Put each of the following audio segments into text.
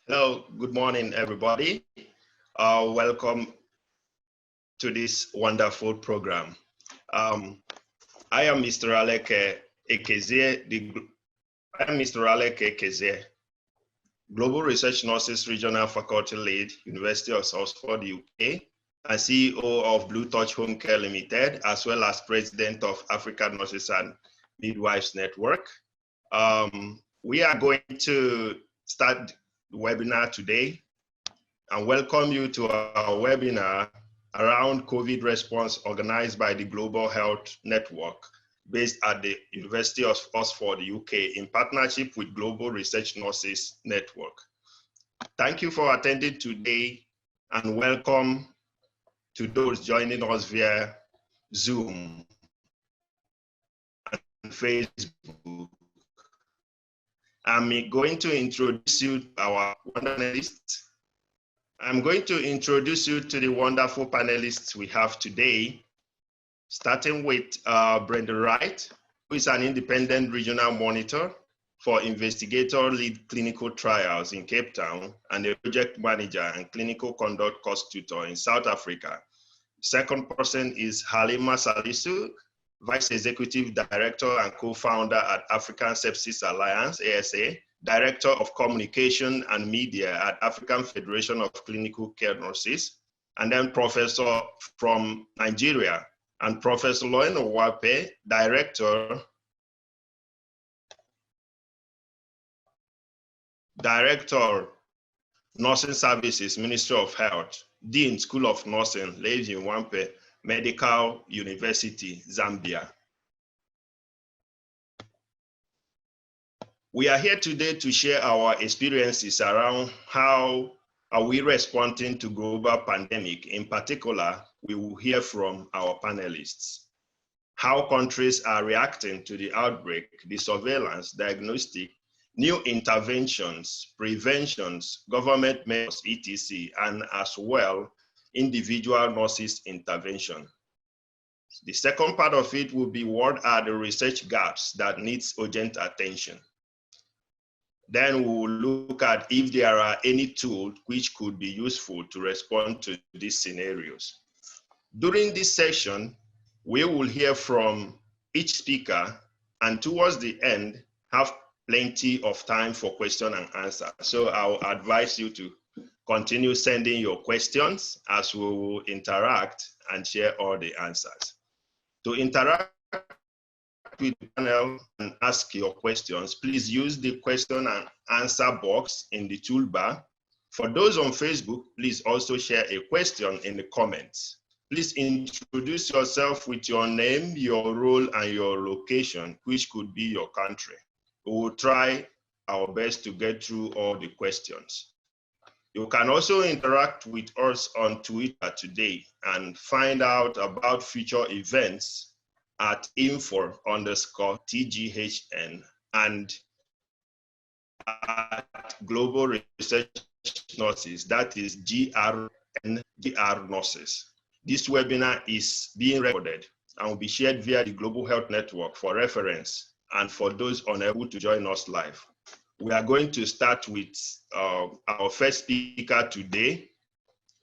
Hello, good morning, everybody. Welcome to this wonderful program. I am Mr. Aleke Ekezie, Global Research Nurses Regional Faculty Lead, University of Oxford, UK, and CEO of Blue Touch Home Care Limited, as well as President of African Nurses and Midwives Network. We are going to start the webinar today and welcome you to our webinar around COVID response organized by the Global Health Network based at the University of Oxford, UK in partnership with Global Research Nurses Network. Thank you for attending today and welcome to those joining us via Zoom and Facebook. I'm going to introduce you to our panelists. I'm going to introduce you to the wonderful panelists we have today, starting with Brenda Wright, who is an independent regional monitor for investigator-led clinical trials in Cape Town and a project manager and clinical conduct course tutor in South Africa. Second person is Halima Salisu, Vice Executive Director and co-founder at African Sepsis Alliance, ASA, Director of Communication and Media at African Federation of Clinical Care Nurses, and then Professor from Nigeria, and Professor Loen Owape, Director Nursing Services, Ministry of Health, Dean, School of Nursing, Levi Wampe, Medical University, Zambia. We are here today to share our experiences around how are we responding to global pandemic. In particular, we will hear from our panelists how countries are reacting to the outbreak, the surveillance, diagnostic, new interventions, preventions, government measures, etc., and as well, individual nurses' intervention. The second part of it will be what are the research gaps that needs urgent attention. Then we will look at if there are any tools which could be useful to respond to these scenarios. During this session, we will hear from each speaker, and towards the end, have plenty of time for question and answer. So I will advise you to continue sending your questions as we will interact and share all the answers. To interact with the panel and ask your questions, please use the question and answer box in the toolbar. For those on Facebook, please also share a question in the comments. Please introduce yourself with your name, your role, and your location, which could be your country. We will try our best to get through all the questions. You can also interact with us on Twitter today and find out about future events at info_TGHN and at Global Research Nurses, that is GR Nurses. This webinar is being recorded and will be shared via the Global Health Network for reference and for those unable to join us live. We are going to start with our first speaker today,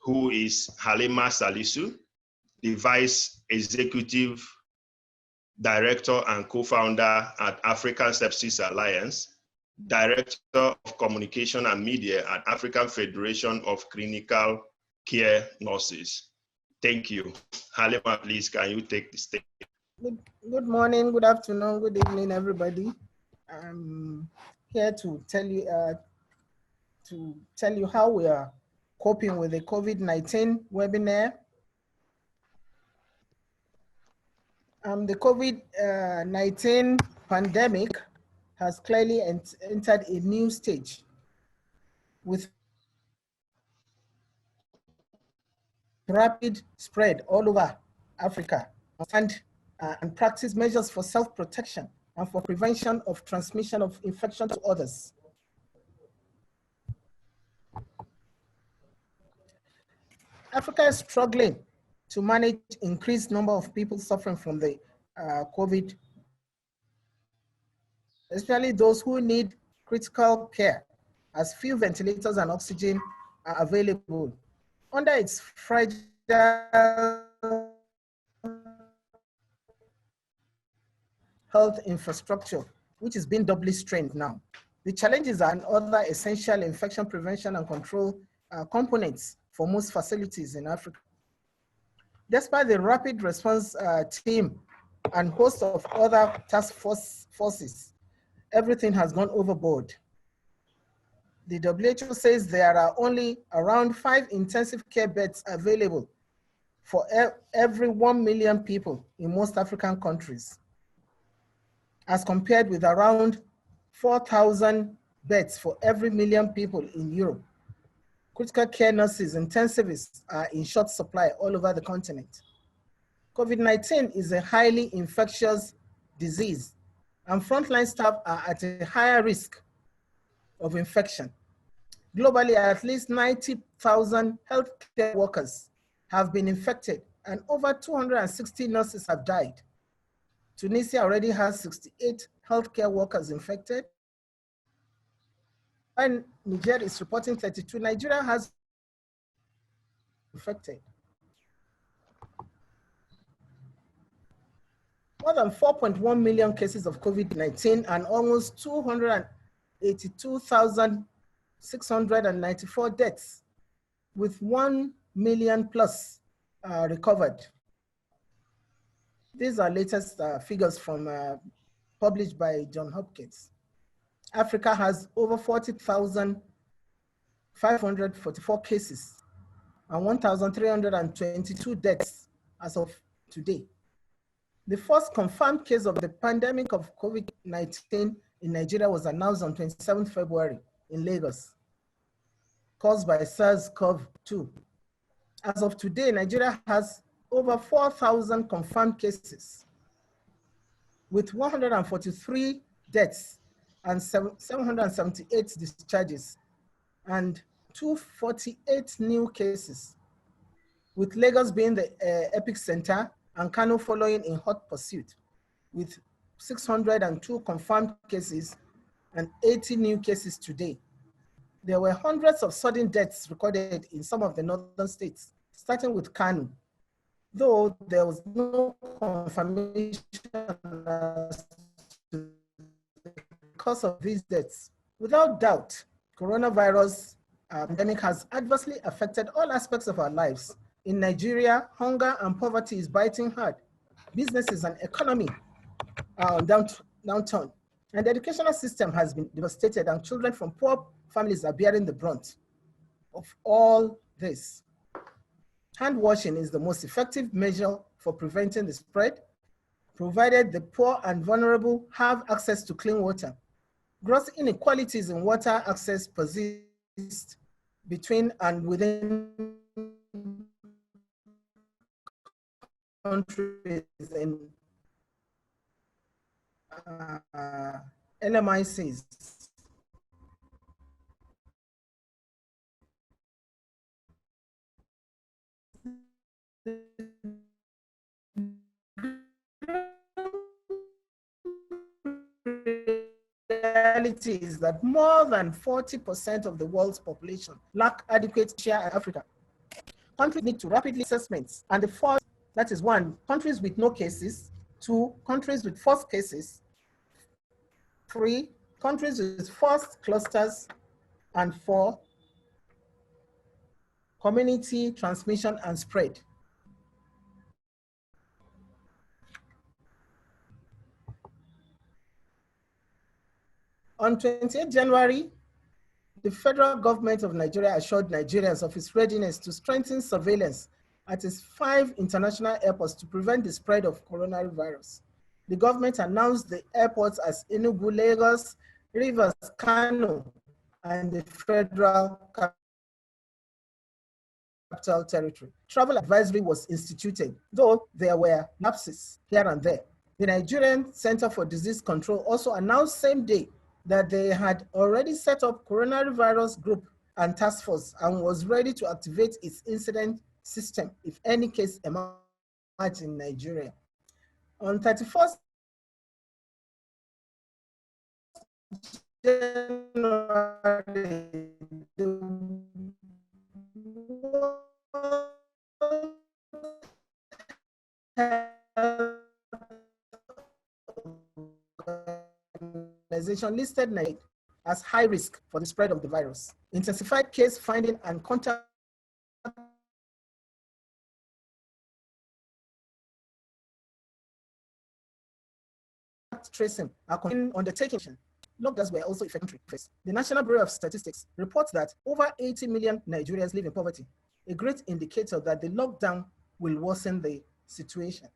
who is Halima Salisu, the Vice Executive Director and co-founder at African Sepsis Alliance, Director of Communication and Media at African Federation of Clinical Care Nurses. Thank you. Halima, please, can you take the stage? Good morning, good afternoon, good evening, everybody. I'm here to tell you how we are coping with the COVID-19 webinar. The COVID-19 pandemic has clearly entered a new stage with rapid spread all over Africa, and practice measures for self-protection and for prevention of transmission of infection to others. Africa is struggling to manage increased number of people suffering from the COVID, especially those who need critical care as few ventilators and oxygen are available. Under its fragile health infrastructure, which is being doubly strained now. The challenges are in other essential infection prevention and control components for most facilities in Africa. Despite the rapid response team and host of other task forces, everything has gone overboard. The WHO says there are only around 5 intensive care beds available for every 1 million people in most African countries, as compared with around 4,000 beds for every million people in Europe. Critical care nurses, intensivists are in short supply all over the continent. COVID-19 is a highly infectious disease, and frontline staff are at a higher risk of infection. Globally, at least 90,000 healthcare workers have been infected, and over 260 nurses have died. Tunisia already has 68 healthcare workers infected, and Niger is reporting 32. Nigeria has infected. More than 4.1 million cases of COVID-19 and almost 282,694 deaths, with 1 million plus recovered. These are latest figures from published by Johns Hopkins. Africa has over 40,544 cases and 1,322 deaths as of today. The first confirmed case of the pandemic of COVID-19 in Nigeria was announced on 27 February in Lagos, caused by SARS-CoV-2. As of today, Nigeria has over 4,000 confirmed cases, with 143 deaths and 778 discharges, and 248 new cases, with Lagos being the epicenter and Kano following in hot pursuit, with 602 confirmed cases and 80 new cases today. There were hundreds of sudden deaths recorded in some of the northern states, starting with Kano, though there was no confirmation as to the cause of these deaths. Without doubt, coronavirus pandemic has adversely affected all aspects of our lives. In Nigeria, hunger and poverty is biting hard. Businesses and economy are on downturn. And the educational system has been devastated, and children from poor families are bearing the brunt of all this. Hand washing is the most effective measure for preventing the spread, provided the poor and vulnerable have access to clean water. Gross inequalities in water access persist between and within countries in LMICs. Reality is that more than 40% of the world's population lack adequate share in Africa. Countries need to rapidly assessments, and the first, that is 1, countries with no cases; 2, countries with first cases; 3, countries with first clusters; and 4, community transmission and spread. On 28 January, the federal government of Nigeria assured Nigerians of its readiness to strengthen surveillance at its 5 international airports to prevent the spread of coronavirus. The government announced the airports as Enugu, Lagos, Rivers, Kano, and the Federal Capital Territory. Travel advisory was instituted, though there were lapses here and there. The Nigerian Center for Disease Control also announced same day that they had already set up coronavirus group and task force and was ready to activate its incident system if any case emerged in Nigeria. On 31st January, the World Health Organization listed Nigeria as high risk for the spread of the virus. Intensified case finding and contact tracing are undertaking. Lockdowns were also effective. The National Bureau of Statistics reports that over 80 million Nigerians live in poverty, a great indicator that the lockdown will worsen the situation.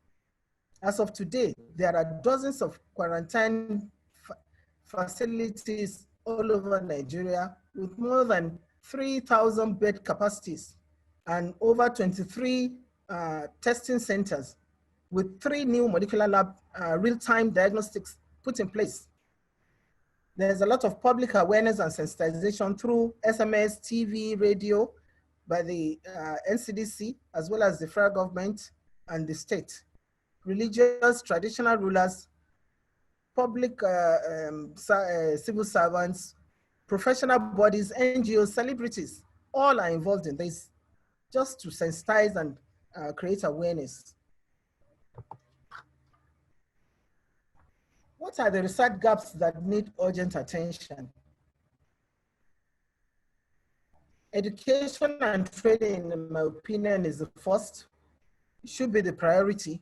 As of today, there are dozens of quarantine facilities all over Nigeria with more than 3,000 bed capacities and over 23 testing centers with 3 new molecular lab real-time diagnostics put in place. There's a lot of public awareness and sensitization through SMS, TV, radio by the NCDC, as well as the federal government and the state. Religious, traditional rulers, public civil servants, professional bodies, NGOs, celebrities, all are involved in this, just to sensitize and create awareness. What are the research gaps that need urgent attention? Education and training, in my opinion, is the first. It should be the priority.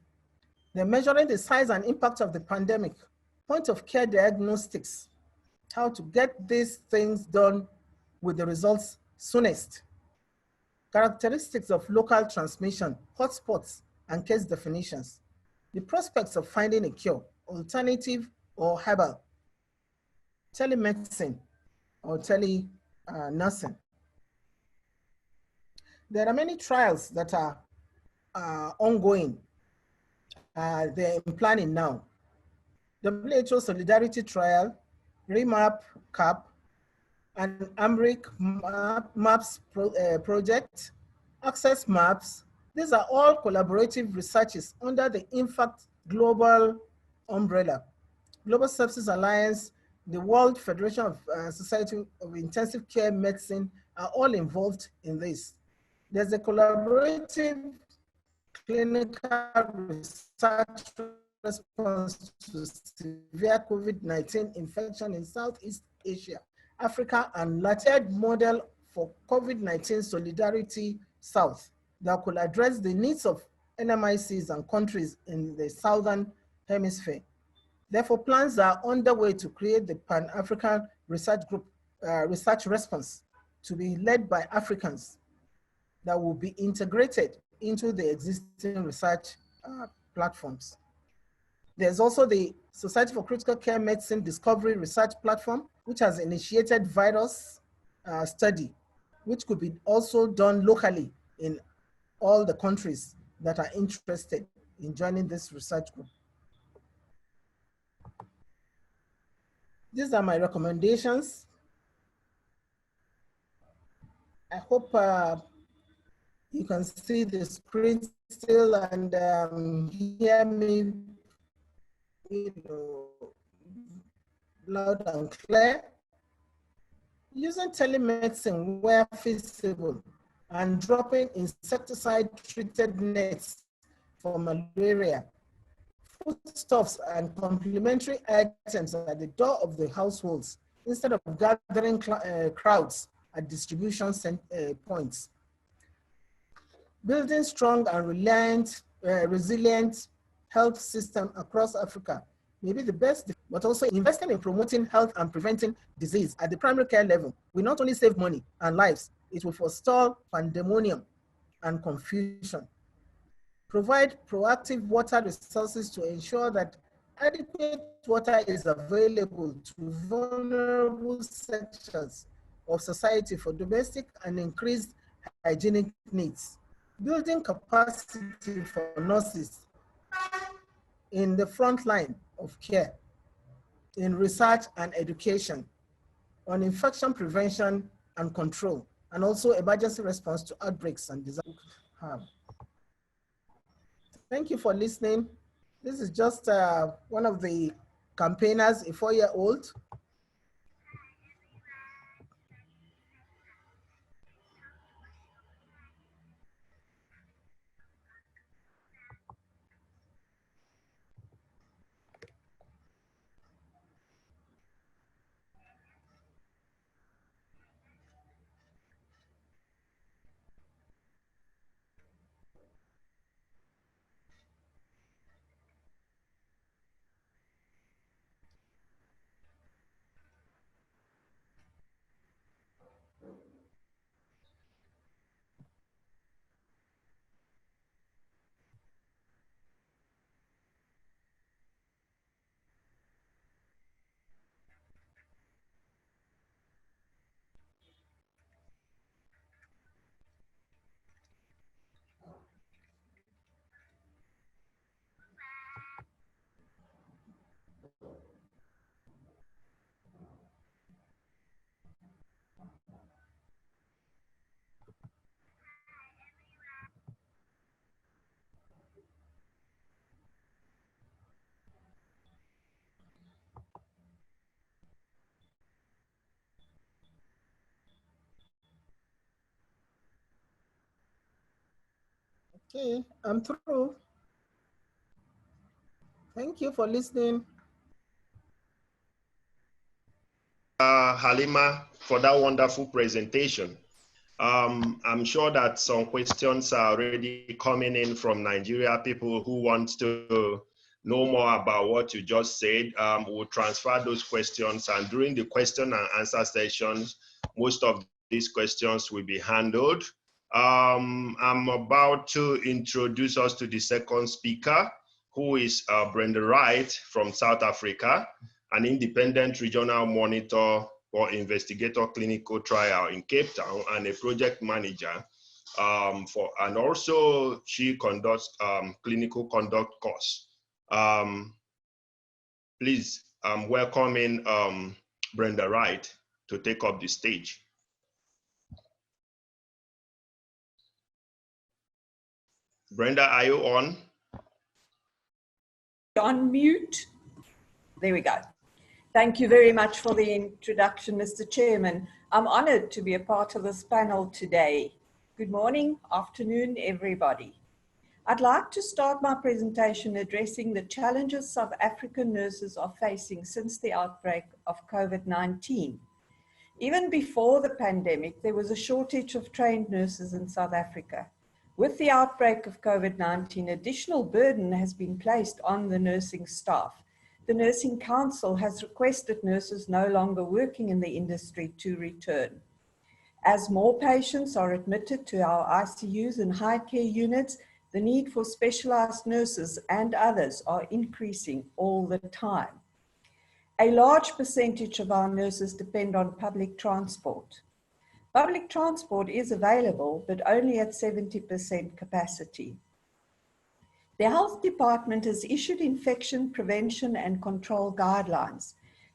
They're measuring the size and impact of the pandemic, point of care diagnostics, how to get these things done with the results soonest. Characteristics of local transmission, hotspots, and case definitions. The prospects of finding a cure, alternative or herbal, telemedicine or nursing. There are many trials that are ongoing. They're in planning now. WHO Solidarity Trial, REMAP, CAP, and UTBREAK MAPS project, Access MAPS. These are all collaborative researches under the INFACT Global umbrella. Global Sepsis Alliance, the World Federation of Society of Intensive Care Medicine are all involved in this. There's a collaborative clinical research response to severe COVID-19 infection in Southeast Asia, Africa, and Latin model for COVID-19 Solidarity South that could address the needs of NMICs and countries in the Southern Hemisphere. Therefore, plans are underway to create the Pan-African Research Group, research response to be led by Africans that will be integrated into the existing research platforms. There's also the Society for Critical Care Medicine Discovery Research Platform, which has initiated virus study, which could be also done locally in all the countries that are interested in joining this research group. These are my recommendations. I hope you can see the screen still and hear me, loud and clear. Using telemedicine where feasible and dropping insecticide-treated nets for malaria, foodstuffs and complementary items at the door of the households instead of gathering crowds at distribution points. Building strong and resilient health system across Africa may be the best, but also investing in promoting health and preventing disease at the primary care level will not only save money and lives, it will forestall pandemonium and confusion. Provide proactive water resources to ensure that adequate water is available to vulnerable sections of society for domestic and increased hygienic needs. Building capacity for nurses in the front line of care, in research and education, on infection prevention and control, and also emergency response to outbreaks and disasters. Thank you for listening. This is just one of the campaigners, a 4-year-old. Okay, I'm through. Thank you for listening. Halima, for that wonderful presentation. I'm sure that some questions are already coming in from Nigeria, people who want to know more about what you just said. We'll transfer those questions, and during the question and answer sessions, most of these questions will be handled. I'm about to introduce us to the second speaker, who is Brenda Wright from South Africa, an independent regional monitor or investigator clinical trial in Cape Town and a project manager and also she conducts clinical conduct course. Please welcome in Brenda Wright to take up the stage. Brenda, are you on? On mute. There we go. Thank you very much for the introduction, Mr. Chairman. I'm honored to be a part of this panel today. Good morning, afternoon, everybody. I'd like to start my presentation addressing the challenges South African nurses are facing since the outbreak of COVID-19. Even before the pandemic, there was a shortage of trained nurses in South Africa. With the outbreak of COVID-19, additional burden has been placed on the nursing staff. The Nursing Council has requested nurses no longer working in the industry to return. As more patients are admitted to our ICUs and high care units, the need for specialized nurses and others are increasing all the time. A large percentage of our nurses depend on public transport. Public transport is available, but only at 70% capacity. The Health Department has issued infection prevention and control guidelines.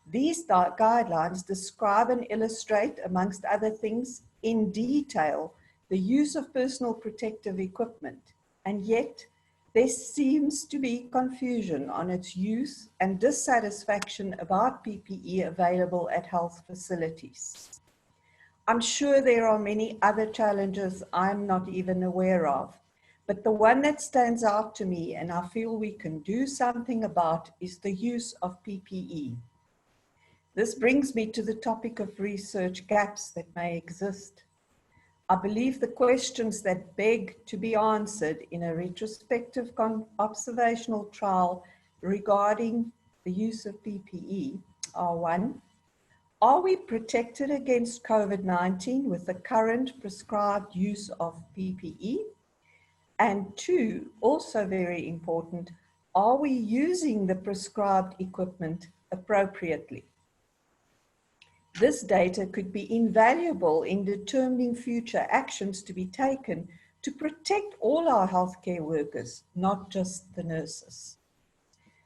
These guidelines describe and illustrate, amongst other things, in detail, the use of personal protective equipment, and yet there seems to be confusion on its use and dissatisfaction about PPE available at health facilities. I'm sure there are many other challenges I'm not even aware of, but the one that stands out to me and I feel we can do something about is the use of PPE. This brings me to the topic of research gaps that may exist. I believe the questions that beg to be answered in a retrospective observational trial regarding the use of PPE are: one, are we protected against COVID-19 with the current prescribed use of PPE? And two, also very important, are we using the prescribed equipment appropriately? This data could be invaluable in determining future actions to be taken to protect all our healthcare workers, not just the nurses.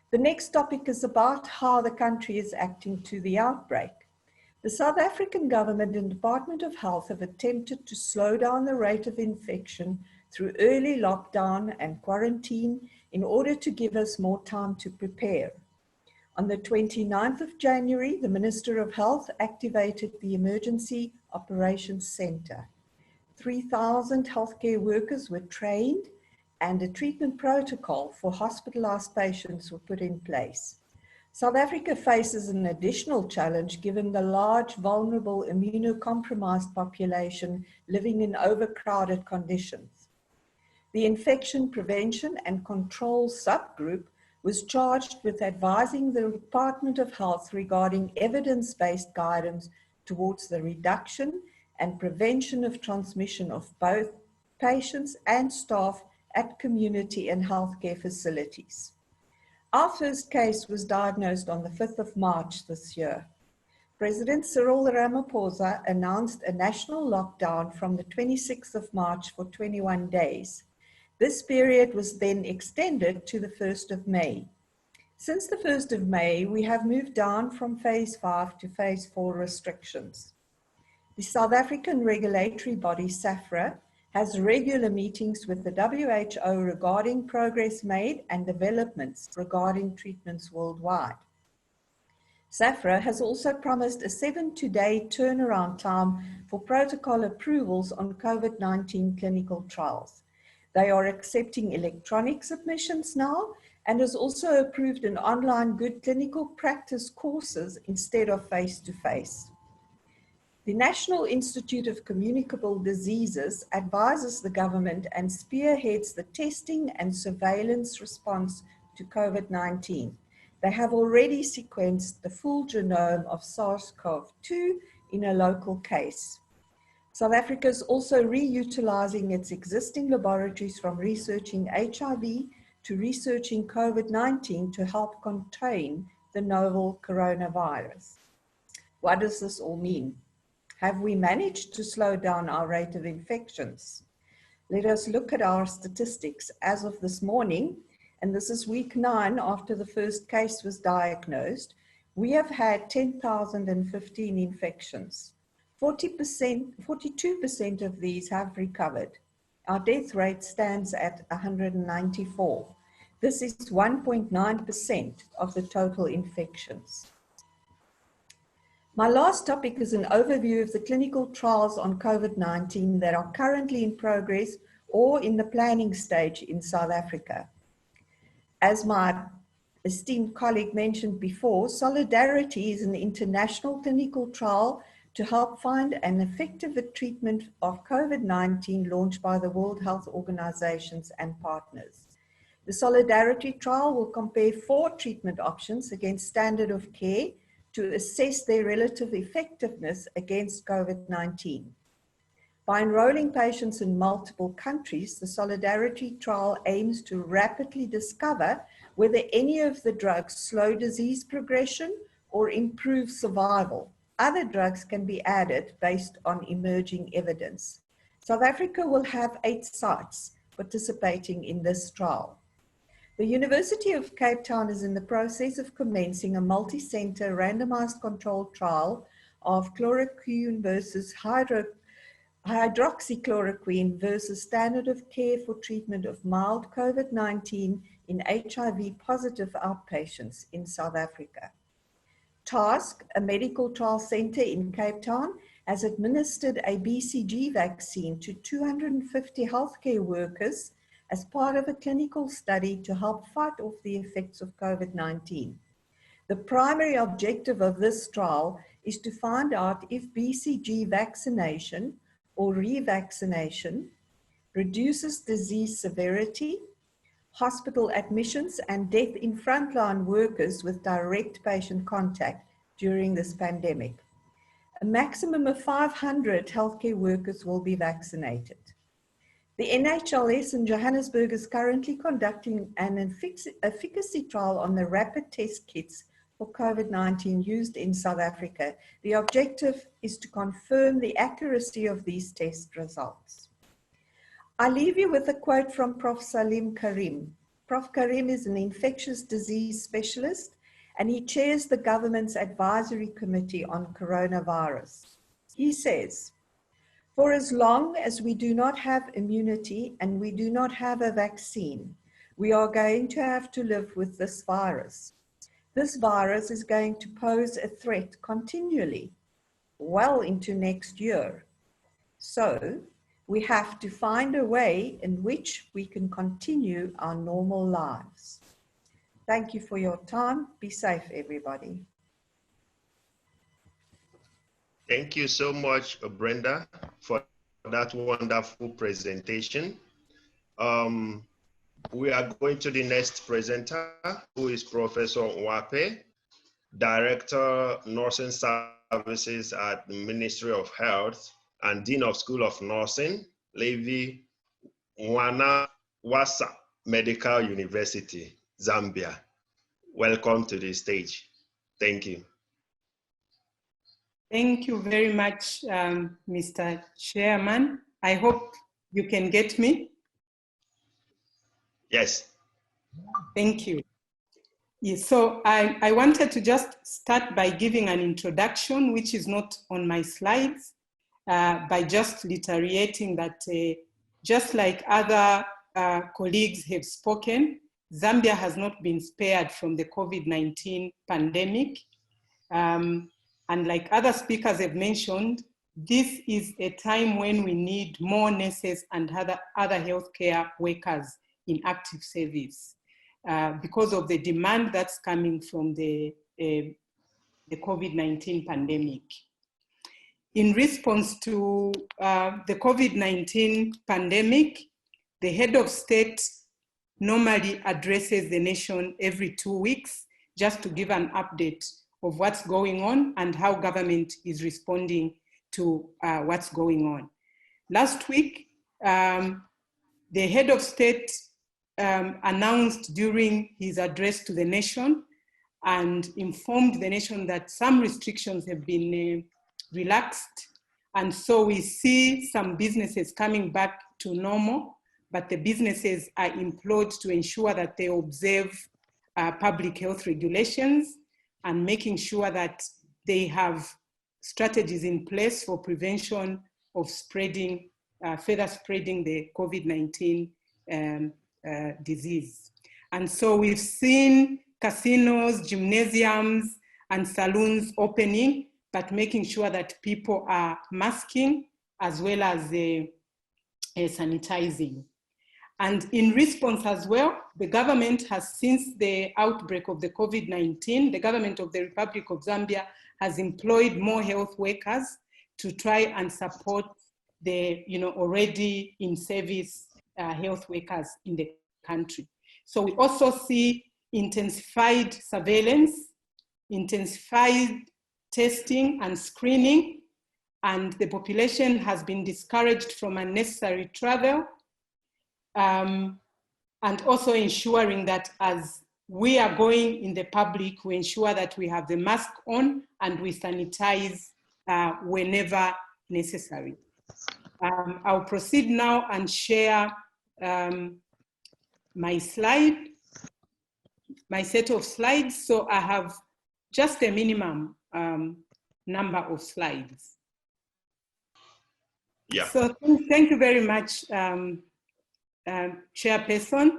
The next topic is about how the country is acting to the outbreak. The South African government and Department of Health have attempted to slow down the rate of infection through early lockdown and quarantine in order to give us more time to prepare. On the 29th of January, the Minister of Health activated the Emergency Operations Center. 3,000 healthcare workers were trained and a treatment protocol for hospitalized patients were put in place. South Africa faces an additional challenge given the large, vulnerable, immunocompromised population living in overcrowded conditions. The Infection Prevention and Control Subgroup was charged with advising the Department of Health regarding evidence-based guidance towards the reduction and prevention of transmission of both patients and staff at community and healthcare facilities. Our first case was diagnosed on the 5th of March this year. President Cyril Ramaphosa announced a national lockdown from the 26th of March for 21 days. This period was then extended to the 1st of May. Since the 1st of May, we have moved down from phase 5 to phase 4 restrictions. The South African regulatory body, SAHPRA, has regular meetings with the WHO regarding progress made and developments regarding treatments worldwide. SAHPRA has also promised a 7-day turnaround time for protocol approvals on COVID-19 clinical trials. They are accepting electronic submissions now and has also approved an online good clinical practice courses instead of face-to-face. The National Institute of Communicable Diseases advises the government and spearheads the testing and surveillance response to COVID-19. They have already sequenced the full genome of SARS-CoV-2 in a local case. South Africa is also reutilizing its existing laboratories from researching HIV to researching COVID-19 to help contain the novel coronavirus. What does this all mean? Have we managed to slow down our rate of infections? Let us look at our statistics as of this morning, and this is week 9 after the first case was diagnosed. We have had 10,015 infections. 42% of these have recovered. Our death rate stands at 194. This is 1.9% of the total infections. My last topic is an overview of the clinical trials on COVID-19 that are currently in progress or in the planning stage in South Africa. As my esteemed colleague mentioned before, Solidarity is an international clinical trial to help find an effective treatment of COVID-19 launched by the World Health Organizations and partners. The Solidarity trial will compare 4 treatment options against standard of care to assess their relative effectiveness against COVID-19. By enrolling patients in multiple countries, the Solidarity trial aims to rapidly discover whether any of the drugs slow disease progression or improve survival. Other drugs can be added based on emerging evidence. South Africa will have 8 sites participating in this trial. The University of Cape Town is in the process of commencing a multi-center randomized controlled trial of chloroquine versus hydroxychloroquine versus standard of care for treatment of mild COVID-19 in HIV-positive outpatients in South Africa. TASK, a medical trial center in Cape Town, has administered a BCG vaccine to 250 healthcare workers as part of a clinical study to help fight off the effects of COVID-19. The primary objective of this trial is to find out if BCG vaccination or revaccination reduces disease severity, hospital admissions, and death in frontline workers with direct patient contact during this pandemic. A maximum of 500 healthcare workers will be vaccinated. The NHLS in Johannesburg is currently conducting an efficacy trial on the rapid test kits for COVID-19 used in South Africa. The objective is to confirm the accuracy of these test results. I leave you with a quote from Prof. Salim Karim. Prof. Karim is an infectious disease specialist, and he chairs the government's advisory committee on coronavirus. He says, "For as long as we do not have immunity and we do not have a vaccine, we are going to have to live with this virus. This virus is going to pose a threat continually, well into next year. So we have to find a way in which we can continue our normal lives." Thank you for your time. Be safe, everybody. Thank you so much, Brenda, for that wonderful presentation. We are going to the next presenter, who is Professor Nwape, Director, Nursing Services at the Ministry of Health and Dean of School of Nursing, Levi Mwanawasa Medical University, Zambia. Welcome to the stage. Thank you. Thank you very much, Mr. Chairman. I hope you can get me. Yes. Thank you. Yes, so I wanted to just start by giving an introduction, which is not on my slides, by just reiterating that just like other colleagues have spoken, Zambia has not been spared from the COVID-19 pandemic. And like other speakers have mentioned, this is a time when we need more nurses and other healthcare workers in active service because of the demand that's coming from the COVID-19 pandemic. In response to the COVID-19 pandemic, the head of state normally addresses the nation every 2 weeks just to give an update of what's going on and how government is responding to what's going on. Last week, the head of state announced during his address to the nation and informed the nation that some restrictions have been relaxed. And so we see some businesses coming back to normal, but the businesses are employed to ensure that they observe public health regulations and making sure that they have strategies in place for prevention of spreading, further spreading the COVID-19 disease. And so we've seen casinos, gymnasiums, and saloons opening, but making sure that people are masking as well as sanitizing. And in response as well, the government has, since the outbreak of the COVID-19, the government of the Republic of Zambia has employed more health workers to try and support the already in service health workers in the country. So we also see intensified surveillance, intensified testing and screening, and the population has been discouraged from unnecessary travel, and also ensuring that as we are going in the public, we ensure that we have the mask on and we sanitize whenever necessary. I'll proceed now and share my slide, my set of slides. So I have just a minimum number of slides. Yeah. So thank you very much, Chairperson.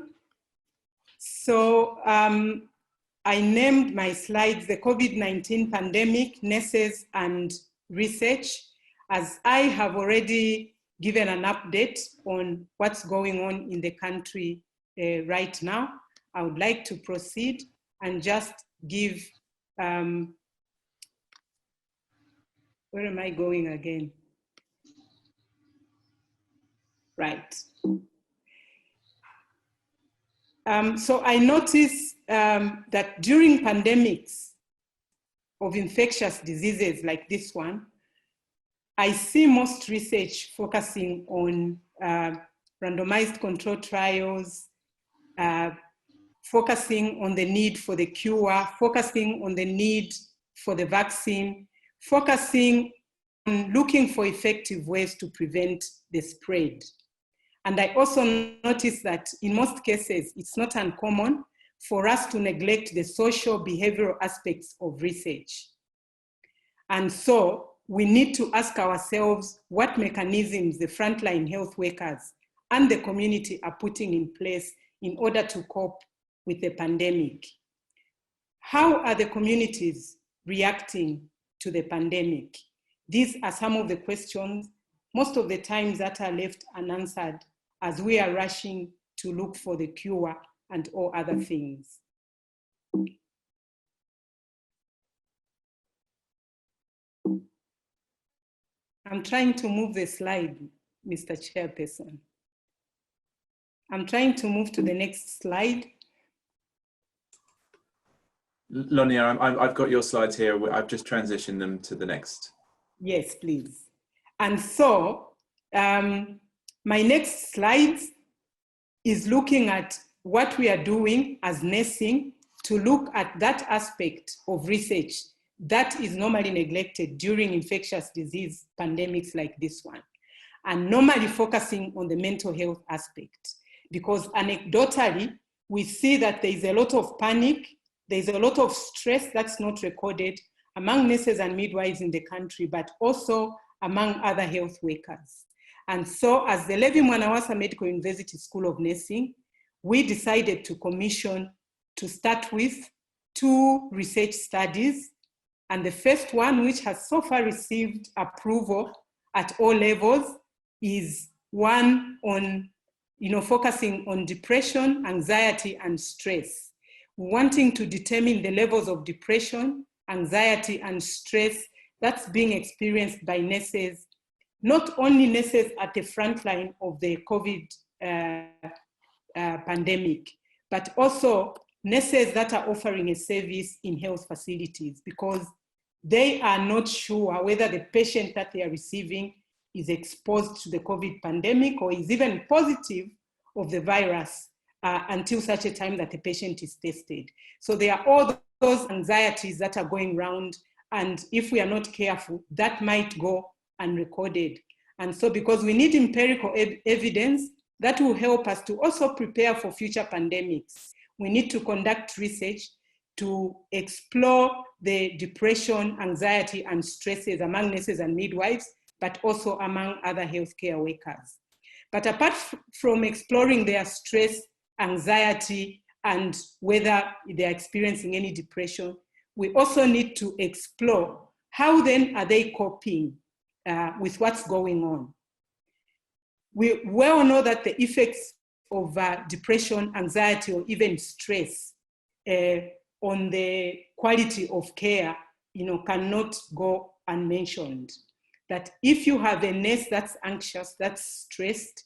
So I named my slides the COVID-19 pandemic, nurses and research, as I have already given an update on what's going on in the country right now. I would like to proceed and just give, where am I going again? Right. So I noticed that during pandemics of infectious diseases like this one, I see most research focusing on randomized control trials, focusing on the need for the cure, focusing on the need for the vaccine, focusing on looking for effective ways to prevent the spread. And I also noticed that in most cases, it's not uncommon for us to neglect the social behavioral aspects of research. And so we need to ask ourselves what mechanisms the frontline health workers and the community are putting in place in order to cope with the pandemic. How are the communities reacting to the pandemic? These are some of the questions, most of the times, that are left unanswered as we are rushing to look for the cure and all other things. I'm trying to move the slide, Mr. Chairperson. I'm trying to move to the next slide. Lonia, I've got your slides here. I've just transitioned them to the next. Yes, please. And so my next slide is looking at what we are doing as nursing to look at that aspect of research that is normally neglected during infectious disease pandemics like this one, and normally focusing on the mental health aspect. Because anecdotally, we see that there is a lot of panic, there's a lot of stress that's not recorded among nurses and midwives in the country, but also among other health workers. And so as the Levi Mwanawasa Medical University School of Nursing, we decided to commission, to start with, 2 research studies. And the first one, which has so far received approval at all levels is one on, focusing on depression, anxiety, and stress. Wanting to determine the levels of depression, anxiety, and stress that's being experienced by nurses, not only nurses at the front line of the COVID pandemic, but also nurses that are offering a service in health facilities, because they are not sure whether the patient that they are receiving is exposed to the COVID pandemic or is even positive of the virus until such a time that the patient is tested. So there are all those anxieties that are going around, and if we are not careful, that might go unrecorded. And so because we need empirical evidence that will help us to also prepare for future pandemics, we need to conduct research to explore the depression, anxiety, and stresses among nurses and midwives, but also among other healthcare workers. But apart from exploring their stress, anxiety, and whether they're experiencing any depression, we also need to explore how then are they coping with what's going on. We well know that the effects of depression, anxiety, or even stress on the quality of care, cannot go unmentioned. That if you have a nurse that's anxious, that's stressed,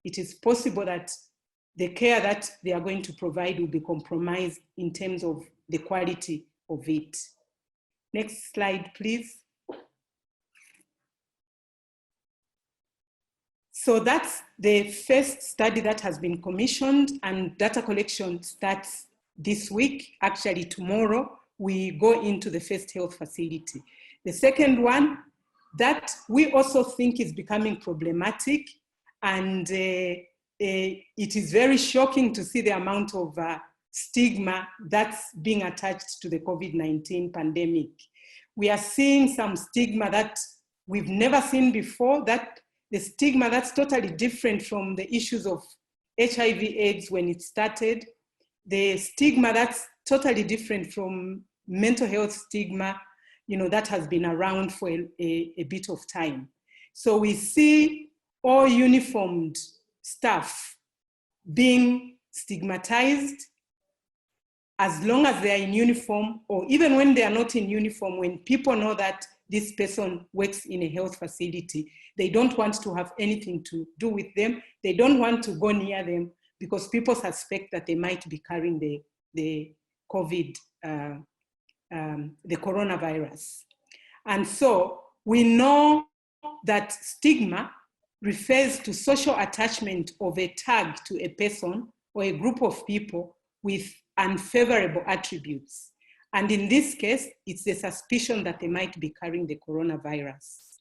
it is possible that the care that they are going to provide will be compromised in terms of the quality of it. Next slide, please. So that's the first study that has been commissioned, and data collection starts this week. Actually, tomorrow, we go into the first health facility. The second one that we also think is becoming problematic, and it is very shocking to see the amount of stigma that's being attached to the COVID-19 pandemic. We are seeing some stigma that we've never seen before, that the stigma that's totally different from the issues of HIV/AIDS when it started, the stigma that's totally different from mental health stigma, that has been around for a bit of time. So we see all uniformed staff being stigmatized as long as they are in uniform, or even when they are not in uniform, when people know that this person works in a health facility, they don't want to have anything to do with them. They don't want to go near them because people suspect that they might be carrying the COVID, the coronavirus. And so we know that stigma refers to social attachment of a tag to a person or a group of people with unfavorable attributes. And in this case, it's the suspicion that they might be carrying the coronavirus.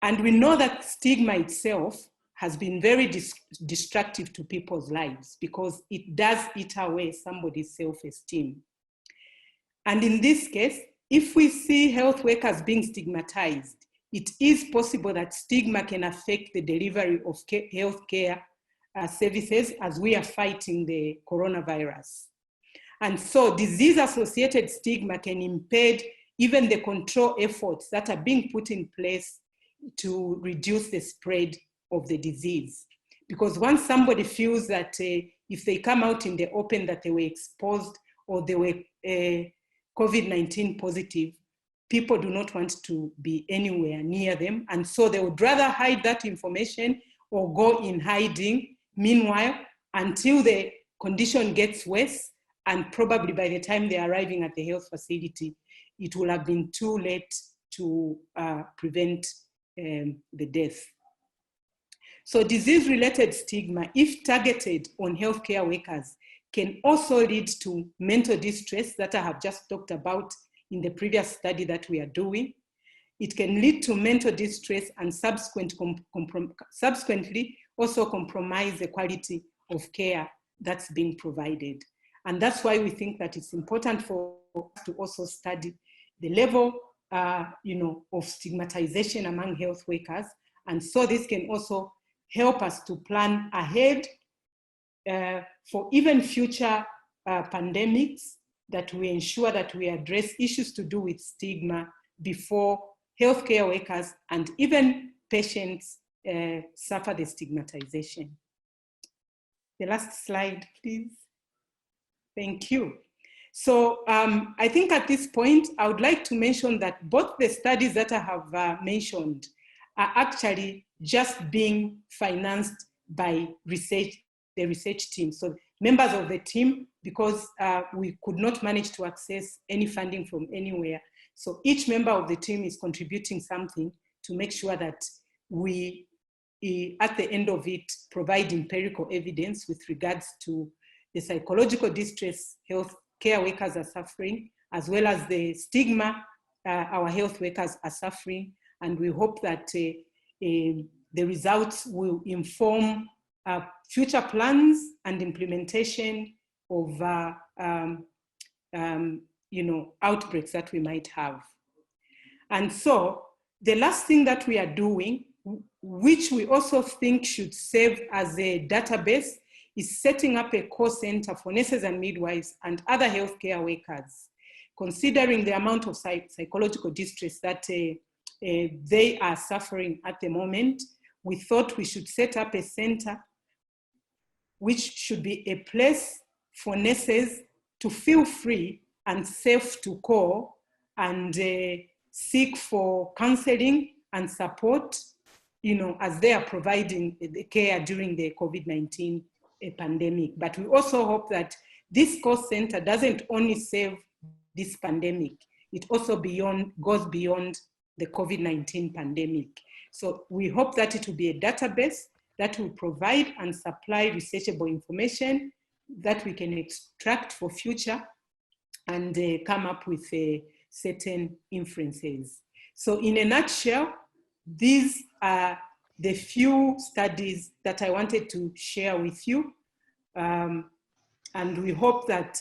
And we know that stigma itself has been very destructive to people's lives because it does eat away somebody's self-esteem. And in this case, if we see health workers being stigmatized, it is possible that stigma can affect the delivery of healthcare services as we are fighting the coronavirus. And so disease-associated stigma can impede even the control efforts that are being put in place to reduce the spread of the disease. Because once somebody feels that if they come out in the open that they were exposed or they were COVID-19 positive, people do not want to be anywhere near them. And so they would rather hide that information or go in hiding, meanwhile, until the condition gets worse. And probably by the time they're arriving at the health facility, it will have been too late to prevent the death. So disease-related stigma, if targeted on healthcare workers, can also lead to mental distress that I have just talked about in the previous study that we are doing. It can lead to mental distress and subsequently also compromise the quality of care that's being provided. And that's why we think that it's important for us to also study the level of stigmatization among health workers. And so this can also help us to plan ahead for even future pandemics, that we ensure that we address issues to do with stigma before healthcare workers and even patients suffer the stigmatization. The last slide, please. Thank you. So I think at this point, I would like to mention that both the studies that I have mentioned are actually just being financed by the research team. So members of the team, because we could not manage to access any funding from anywhere. So each member of the team is contributing something to make sure that we, at the end of it, provide empirical evidence with regards to the psychological distress health care workers are suffering, as well as the stigma our health workers are suffering. And we hope that the results will inform future plans and implementation of outbreaks that we might have. And so the last thing that we are doing, which we also think should serve as a database, is setting up a call center for nurses and midwives and other healthcare workers, considering the amount of psychological distress that they are suffering at the moment. We thought we should set up a center which should be a place for nurses to feel free and safe to call and seek for counseling and support, as they are providing the care during the COVID-19 pandemic. But we also hope that this call center doesn't only save this pandemic, it also goes beyond the COVID-19 pandemic. So we hope that it will be a database that will provide and supply researchable information that we can extract for future and come up with certain inferences. So in a nutshell, these are the few studies that I wanted to share with you. And we hope that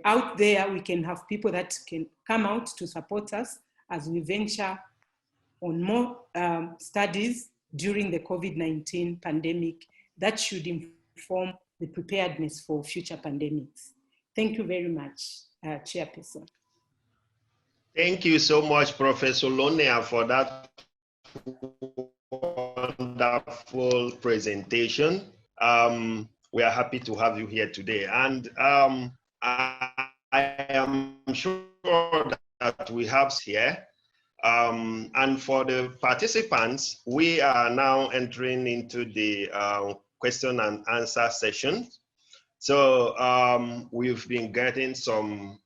out there we can have people that can come out to support us as we venture on more studies during the COVID-19 pandemic that should inform the preparedness for future pandemics. Thank you very much, Chairperson. Thank you so much, Professor Lonea, for that wonderful presentation. We are happy to have you here today. And I am sure that we have here. And for the participants, we are now entering into the question and answer session. So we've been getting some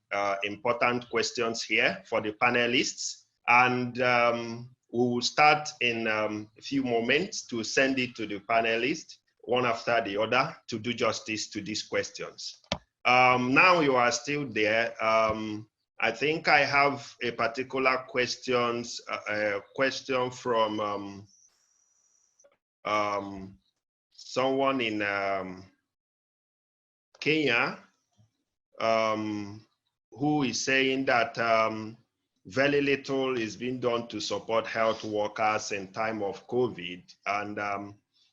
important questions here for the panelists, and we will start in a few moments to send it to the panelists, one after the other, to do justice to these questions. Now you are still there. I think I have a particular question from someone in Kenya, who is saying that very little is being done to support health workers in time of COVID, and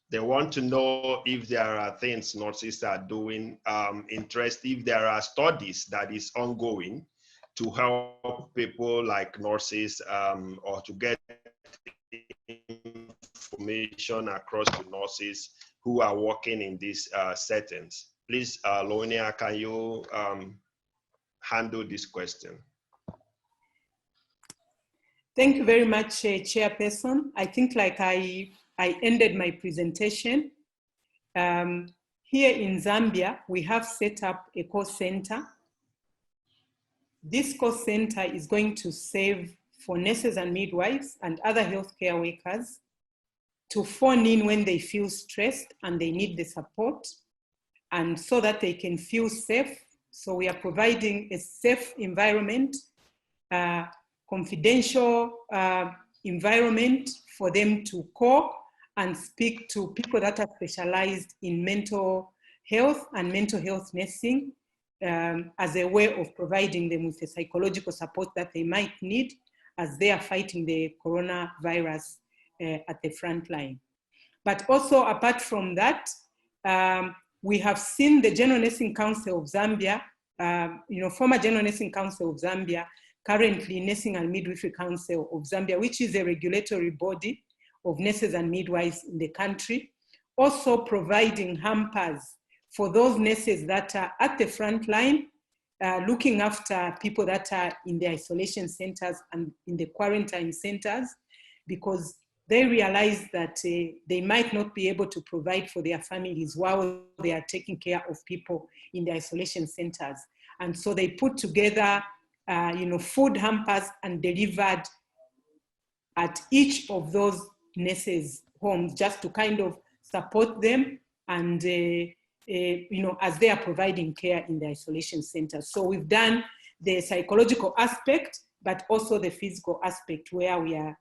they want to know if there are things nurses are doing, if there are studies that is ongoing to help people like nurses or to get information across the nurses who are working in these settings. Please, Lonea, can you handle this question? Thank you very much, Chairperson. I think like I ended my presentation. Here in Zambia, we have set up a call center. This call center is going to serve for nurses and midwives and other healthcare workers to phone in when they feel stressed and they need the support, and so that they can feel safe. So we are providing a safe environment, confidential environment for them to call and speak to people that are specialized in mental health and mental health nursing, as a way of providing them with the psychological support that they might need as they are fighting the coronavirus at the front line. But also apart from that, we have seen the General Nursing Council of Zambia, former General Nursing Council of Zambia, currently Nursing and Midwifery Council of Zambia, which is a regulatory body of nurses and midwives in the country. Also providing hampers for those nurses that are at the front line, looking after people that are in the isolation centers and in the quarantine centers, because they realize that they might not be able to provide for their families while they are taking care of people in the isolation centers. And so they put together food hampers and delivered at each of those nurses' homes, just to kind of support them and as they are providing care in the isolation center. So we've done the psychological aspect, but also the physical aspect, where we are,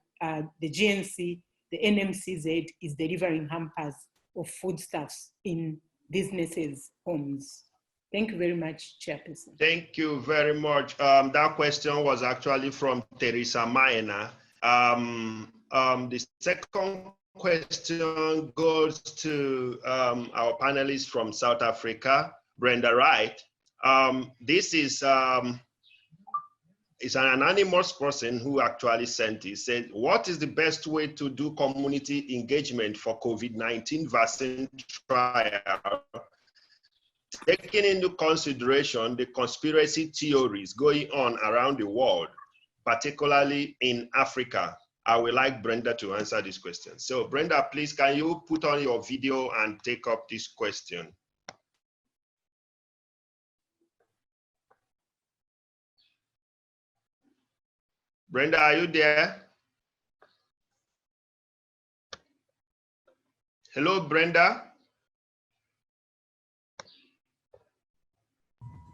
the GNC, the NMCZ is delivering hampers of foodstuffs in these nurses' homes. Thank you very much, Chairperson. Thank you very much. That question was actually from Teresa Maena. The second question goes to our panelist from South Africa, Brenda Wright. This is an anonymous person who actually sent it. Said, what is the best way to do community engagement for COVID-19 vaccine trial, taking into consideration the conspiracy theories going on around the world, particularly in Africa? I would like Brenda to answer this question. So Brenda, please, can you put on your video and take up this question? Brenda, are you there? Hello, Brenda.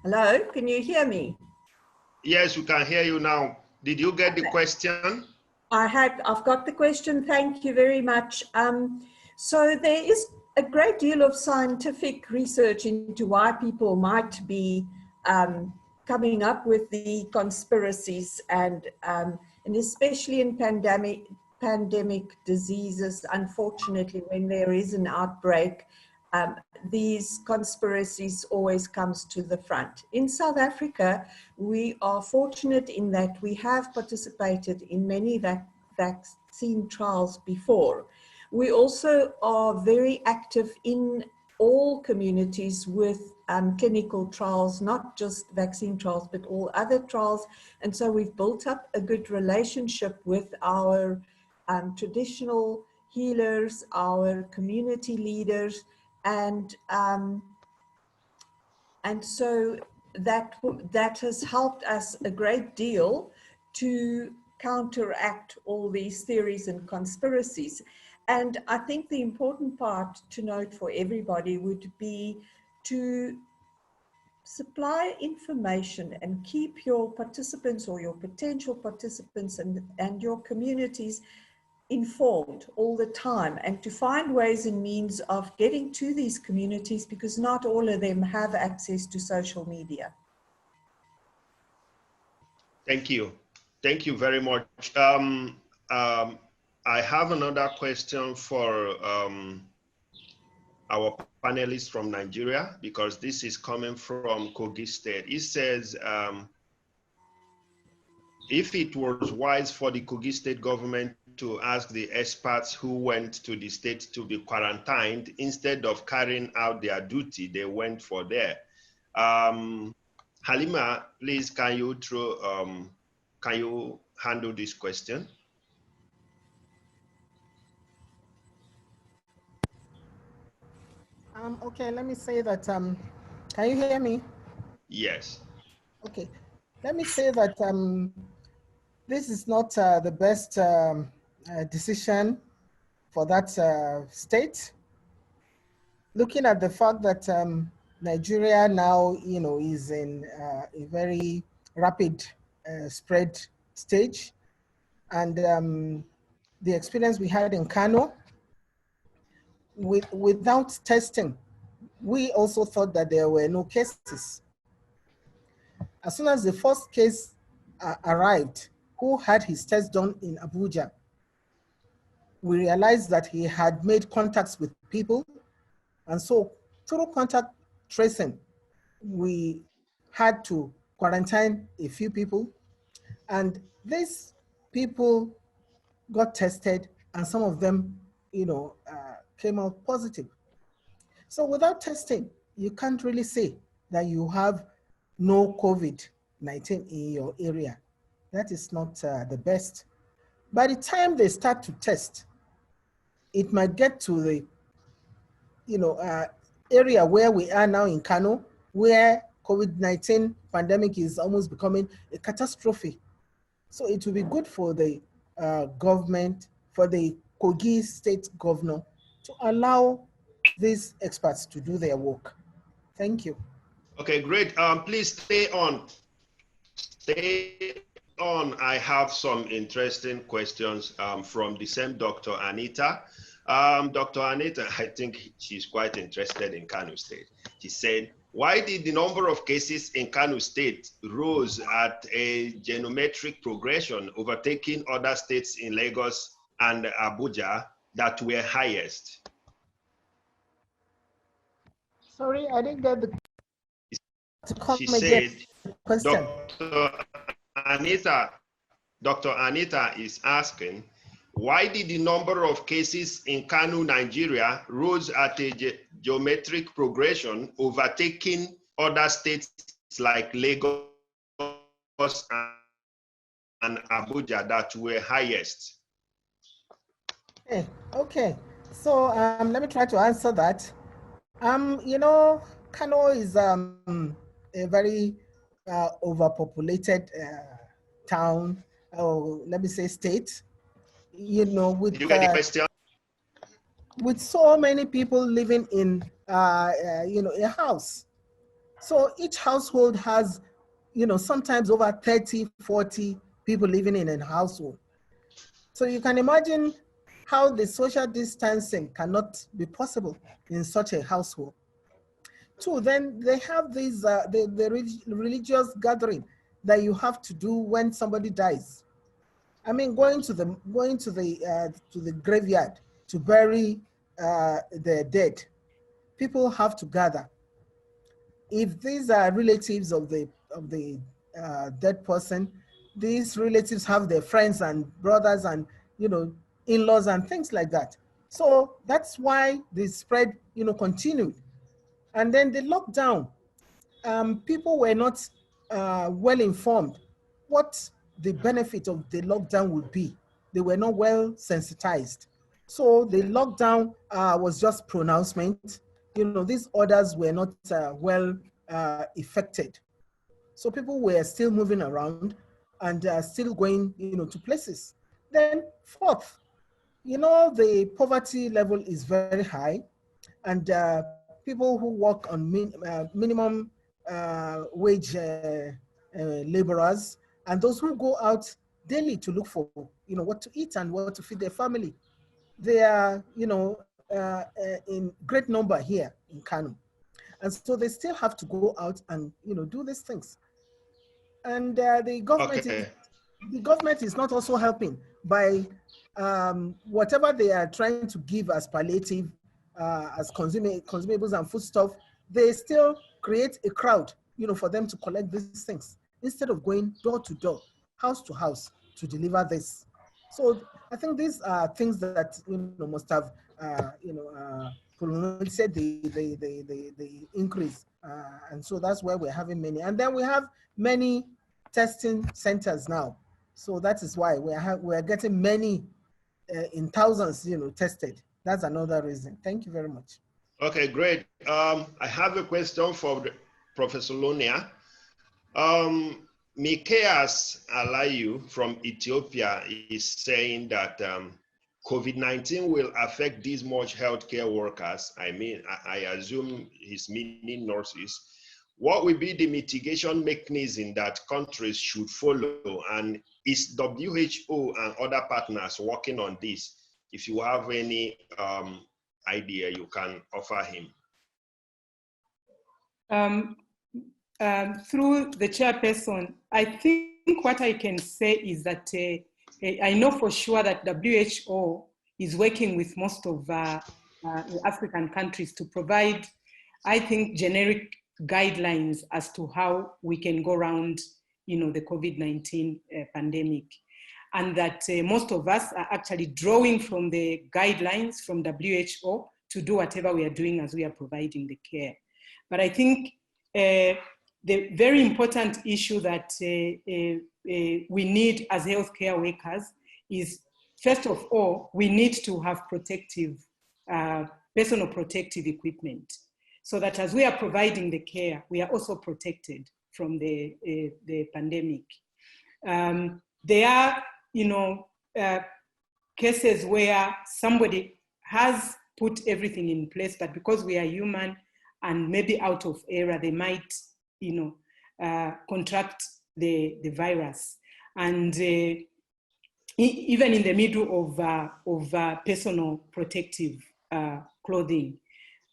Hello, can you hear me? Yes, we can hear you now. Did you get the question? I've got the question. Thank you very much. So there is a great deal of scientific research into why people might be coming up with the conspiracies, and especially in pandemic diseases. Unfortunately, when there is an outbreak, these conspiracies always comes to the front. In South Africa, we are fortunate in that we have participated in many vaccine trials before. We also are very active in all communities with clinical trials, not just vaccine trials, but all other trials. And so we've built up a good relationship with our traditional healers, our community leaders, and so that has helped us a great deal to counteract all these theories and conspiracies. And I think the important part to note for everybody would be to supply information and keep your participants or your potential participants and your communities informed all the time, and to find ways and means of getting to these communities, because not all of them have access to social media. Thank you. Thank you very much. I have another question for our panelists from Nigeria, because this is coming from Kogi State. It says, if it was wise for the Kogi State government to ask the experts who went to the state to be quarantined, instead of carrying out their duty, they went for there. Halima, please, can you handle this question? Okay, let me say that, can you hear me? Yes. Okay, let me say that this is not the best decision for that state. Looking at the fact that Nigeria now, is in a very rapid spread stage, and the experience we had in Kano, without testing, we also thought that there were no cases. As soon as the first case arrived, who had his test done in Abuja, we realized that he had made contacts with people. And so through contact tracing, we had to quarantine a few people. And these people got tested and some of them, came out positive. So without testing, you can't really say that you have no COVID-19 in your area. That is not the best. By the time they start to test, it might get to the area where we are now in Kano, where COVID-19 pandemic is almost becoming a catastrophe. So it will be good for the government, for the Kogi state governor, to allow these experts to do their work. Thank you. Okay, great. Please stay on. Stay on. I have some interesting questions from the same Dr. Anita. Dr. Anita, I think she's quite interested in Kano State. She said, why did the number of cases in Kano State rose at a geometric progression, overtaking other states in Lagos and Abuja that were highest? Sorry, I didn't get the She said, question. Dr. Anita is asking, why did the number of cases in Kano, Nigeria rose at a geometric progression, overtaking other states like Lagos and Abuja that were highest? Okay. So let me try to answer that. Kano is a very overpopulated town, or let me say state. With you get the question? With so many people living in a house. So each household has sometimes over 30, 40 people living in a household. So you can imagine how the social distancing cannot be possible in such a household. Two, then they have these the religious gathering that you have to do when somebody dies. I mean, going to the graveyard to bury the dead. People have to gather. If these are relatives of the dead person, these relatives have their friends and brothers and in-laws and things like that. So that's why the spread continued. And then the lockdown, people were not well informed what the benefit of the lockdown would be. They were not well sensitized. So the lockdown was just pronouncement. These orders were not well effected. So people were still moving around and still going, to places. Then fourth, the poverty level is very high, and people who work on minimum wage laborers, and those who go out daily to look for, what to eat and what to feed their family, they are, in great number here in Kano. And so they still have to go out and, do these things. And the government is not also helping by whatever they are trying to give as palliative, as consumables and foodstuff. They still create a crowd, for them to collect these things instead of going door to door, house to house to deliver this. So I think these are things that must have said the increase, and so that's why we're having many. And then we have many testing centers now, so that is why we are getting many in thousands, tested. That's another reason. Thank you very much. Okay, great. I have a question for Professor Lonia. Mikeas Alayu from Ethiopia is saying that COVID-19 will affect these much healthcare workers. I assume he's meaning nurses. What will be the mitigation mechanism that countries should follow? And is WHO and other partners working on this? If you have any idea, you can offer him. Through the chairperson, I think what I can say is that I know for sure that WHO is working with most of the African countries to provide, I think, generic guidelines as to how we can go around, the COVID-19 pandemic. and that most of us are actually drawing from the guidelines from WHO to do whatever we are doing as we are providing the care. But I think the very important issue that we need as healthcare workers is, first of all, we need to have protective, personal protective equipment, so that as we are providing the care, we are also protected from the pandemic. There are, cases where somebody has put everything in place, but because we are human and maybe out of error, they might, contract the virus. And even in the middle of personal protective clothing.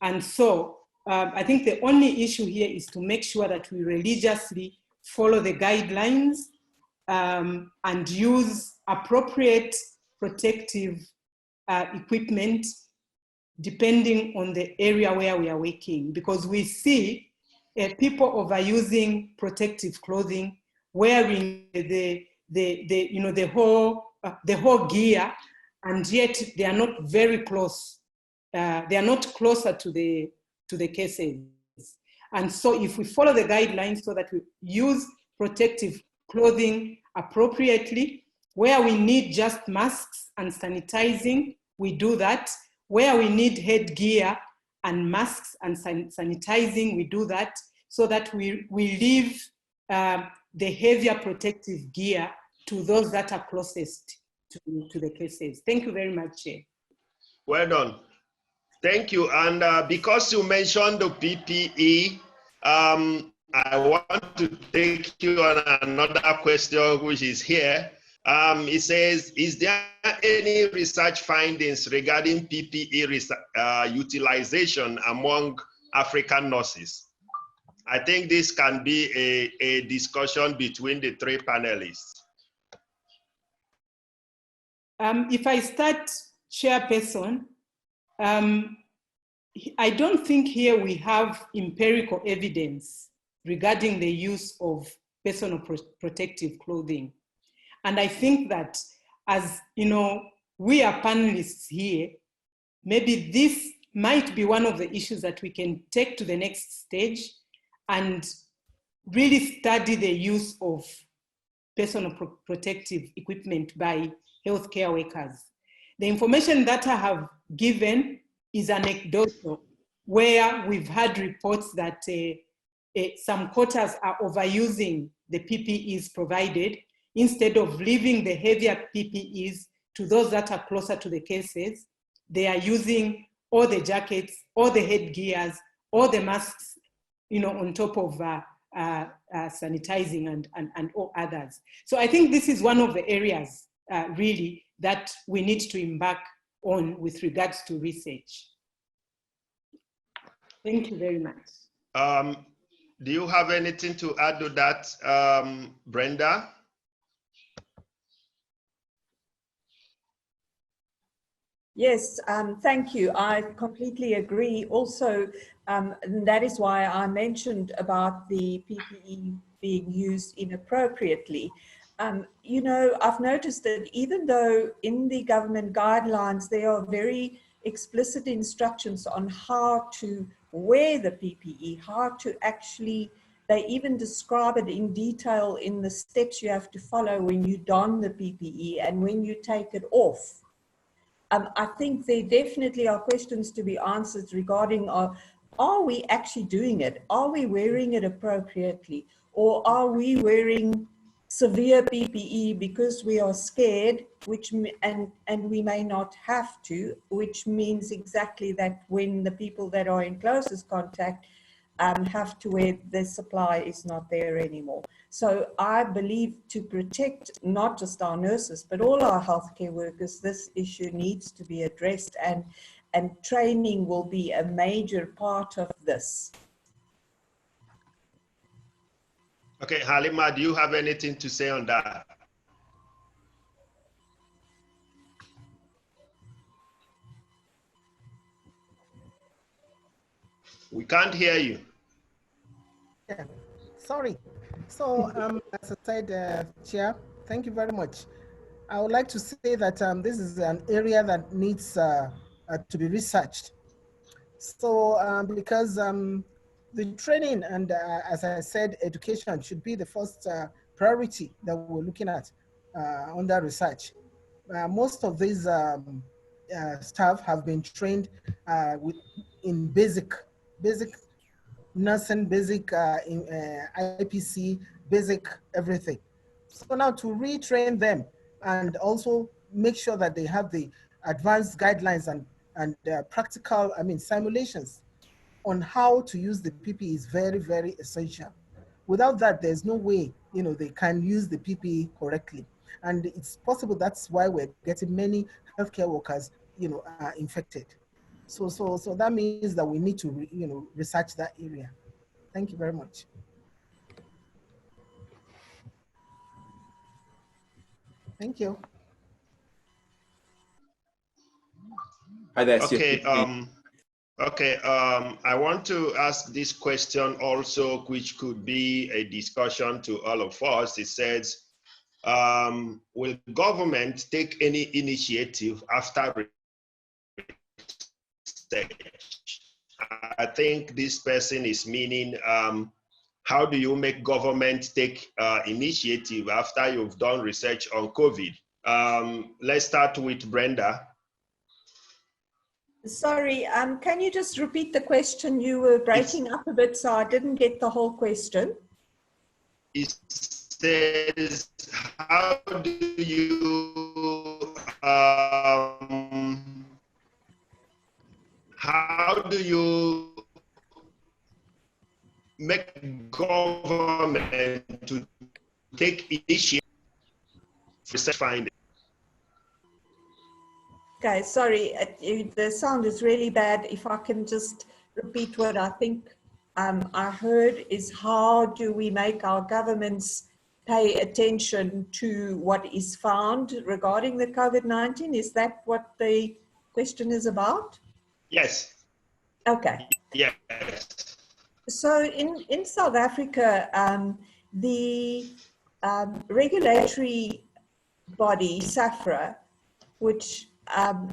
And so I think the only issue here is to make sure that we religiously follow the guidelines and use appropriate protective equipment depending on the area where we are working, because we see people overusing protective clothing, wearing the whole gear, and yet they are not very close. They are not closer to the cases. And so if we follow the guidelines so that we use protective clothing appropriately, where we need just masks and sanitizing, we do that. Where we need headgear and masks and sanitizing, we do that, so that we leave the heavier protective gear to those that are closest to the cases. Thank you very much, Chair. Well done. Thank you. And because you mentioned the PPE, I want to take you on another question which is here. It says, is there any research findings regarding PPE utilization among African nurses? I think this can be a discussion between the three panelists. If I start, Chairperson, I don't think here we have empirical evidence regarding the use of personal protective clothing. And I think that, as we are panelists here, maybe this might be one of the issues that we can take to the next stage and really study the use of personal protective equipment by healthcare workers. The information that I have given is anecdotal, where we've had reports that some quarters are overusing the PPEs provided. Instead of leaving the heavier PPEs to those that are closer to the cases, they are using all the jackets, all the headgears, all the masks, on top of sanitizing and all others. So I think this is one of the areas really that we need to embark on with regards to research. Thank you very much. Do you have anything to add to that, Brenda? Yes, thank you. I completely agree. Also, that is why I mentioned about the PPE being used inappropriately. I've noticed that even though in the government guidelines, there are very explicit instructions on how to wear the PPE, how to actually, they even describe it in detail in the steps you have to follow when you don the PPE and when you take it off. I think there definitely are questions to be answered regarding, are we actually doing it? Are we wearing it appropriately? Or are we wearing severe PPE because we are scared, and we may not have to, which means exactly that when the people that are in closest contact have to wear, the supply is not there anymore. So I believe to protect not just our nurses, but all our healthcare workers, this issue needs to be addressed, and training will be a major part of this. Okay, Halima, do you have anything to say on that? We can't hear you. Yeah, sorry. So as I said, Chair, thank you very much. I would like to say that this is an area that needs to be researched. So because the training and as I said, education should be the first priority that we're looking at under research. Most of these staff have been trained in basic nursing, basic IPC, basic everything. So now to retrain them and also make sure that they have the advanced guidelines and practical, simulations on how to use the PPE is very, very essential. Without that, there's no way, they can use the PPE correctly. And it's possible that's why we're getting many healthcare workers, infected. So that means that we need to, research that area. Thank you very much. Thank you. Hi there. Okay. I want to ask this question also, which could be a discussion to all of us. It says, will government take any initiative after research? I think this person is meaning, how do you make government take initiative after you've done research on COVID? Let's start with Brenda. Sorry, can you just repeat the question? You were breaking up a bit, so I didn't get the whole question. It says, how do you make government to take initiative for research findings? Okay, sorry, the sound is really bad. If I can just repeat what I think I heard is, how do we make our governments pay attention to what is found regarding the COVID-19? Is that what the question is about? Yes. Okay. Yes. So in South Africa, the regulatory body, SAFRA, which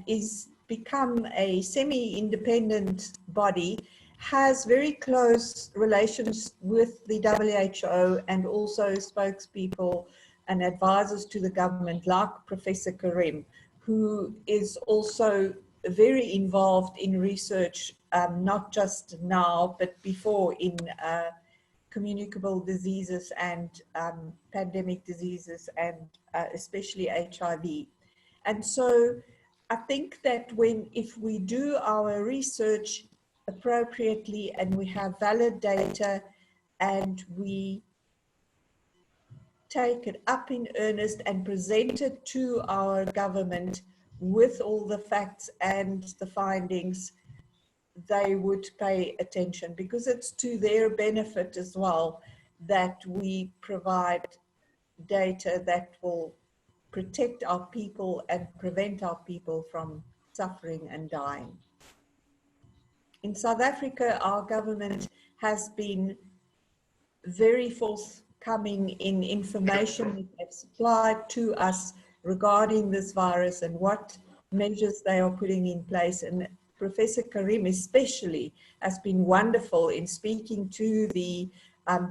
is become a semi-independent body, has very close relations with the WHO and also spokespeople and advisors to the government, like Professor Karim, who is also very involved in research, not just now, but before, in communicable diseases and pandemic diseases, and especially HIV. And so I think that if we do our research appropriately and we have valid data and we take it up in earnest and present it to our government with all the facts and the findings, they would pay attention, because it's to their benefit as well that we provide data that will protect our people and prevent our people from suffering and dying. In South Africa, our government has been very forthcoming in information that they've supplied to us regarding this virus and what measures they are putting in place. And Professor Karim especially has been wonderful in speaking to the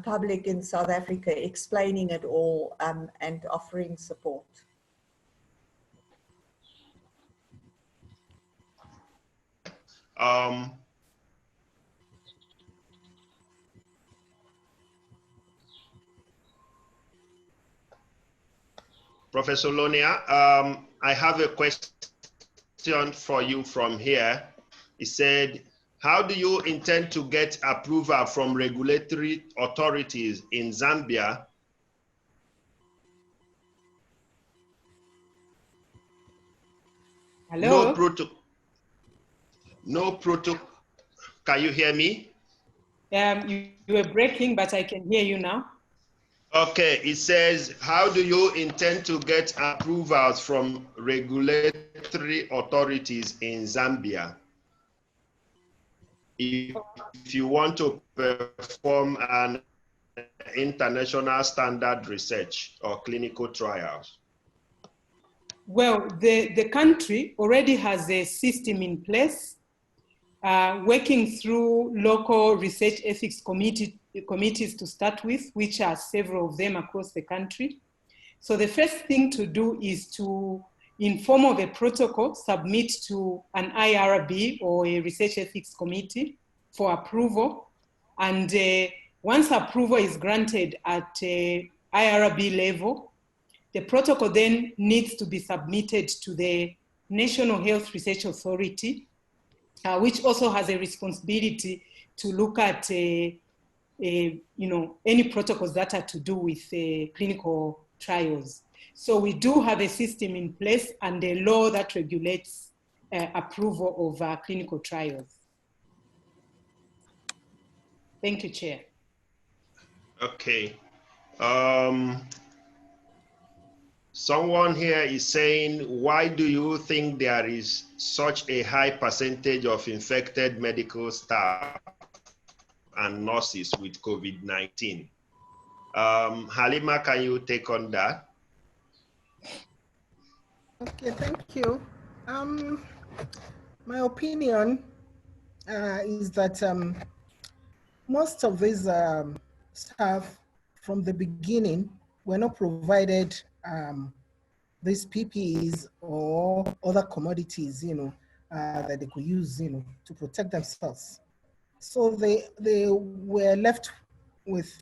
public in South Africa, explaining it all and offering support. Professor Lonia, I have a question for you from here. He said, how do you intend to get approval from regulatory authorities in Zambia Hello? No protocol. Can you hear me? You were breaking, but I can hear you now. Okay, it says, how do you intend to get approvals from regulatory authorities in Zambia if you want to perform an international standard research or clinical trials? Well, the country already has a system in place, working through local research ethics committees to start with, which are several of them across the country. So the first thing to do is to, in form of a protocol, submit to an IRB or a research ethics committee for approval. And once approval is granted at IRB level, the protocol then needs to be submitted to the National Health Research Authority, which also has a responsibility to look at any protocols that are to do with clinical trials. So we do have a system in place and a law that regulates approval of clinical trials. Thank you, Chair. Okay. Someone here is saying, why do you think there is such a high percentage of infected medical staff and nurses with COVID-19? Halima, can you take on that? Okay, thank you. My opinion is that most of these staff from the beginning were not provided these PPEs or other commodities, that they could use, to protect themselves. So they were left with,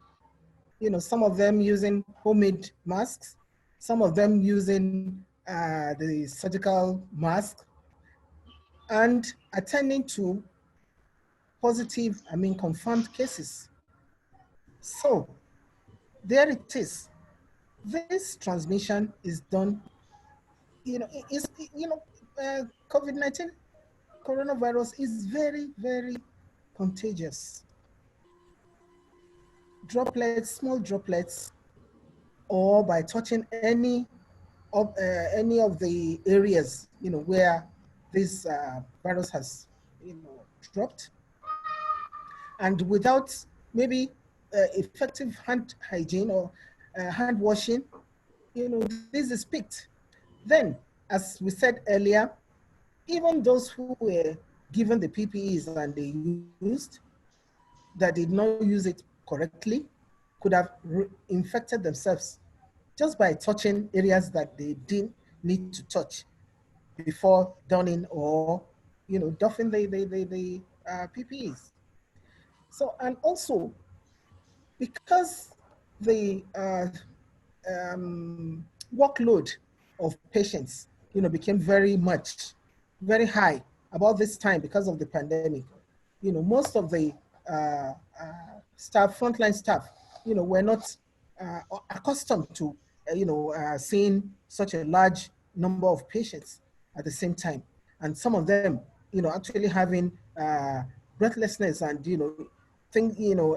some of them using homemade masks, some of them using the surgical mask, and attending to positive, confirmed cases. So there it is. This transmission is done, COVID-19 coronavirus is very, very contagious. Droplets, small droplets, or by touching any of the areas, where this virus has, dropped, and without maybe effective hand hygiene or hand washing, this is picked. Then, as we said earlier, even those who were given the PPEs and they used, that did not use it correctly, could have infected themselves just by touching areas that they didn't need to touch before donning or, doffing the PPEs. So, and also, because the workload of patients, became very high about this time because of the pandemic. Most of the staff, frontline staff, were not accustomed to, seeing such a large number of patients at the same time. And some of them, actually having breathlessness and,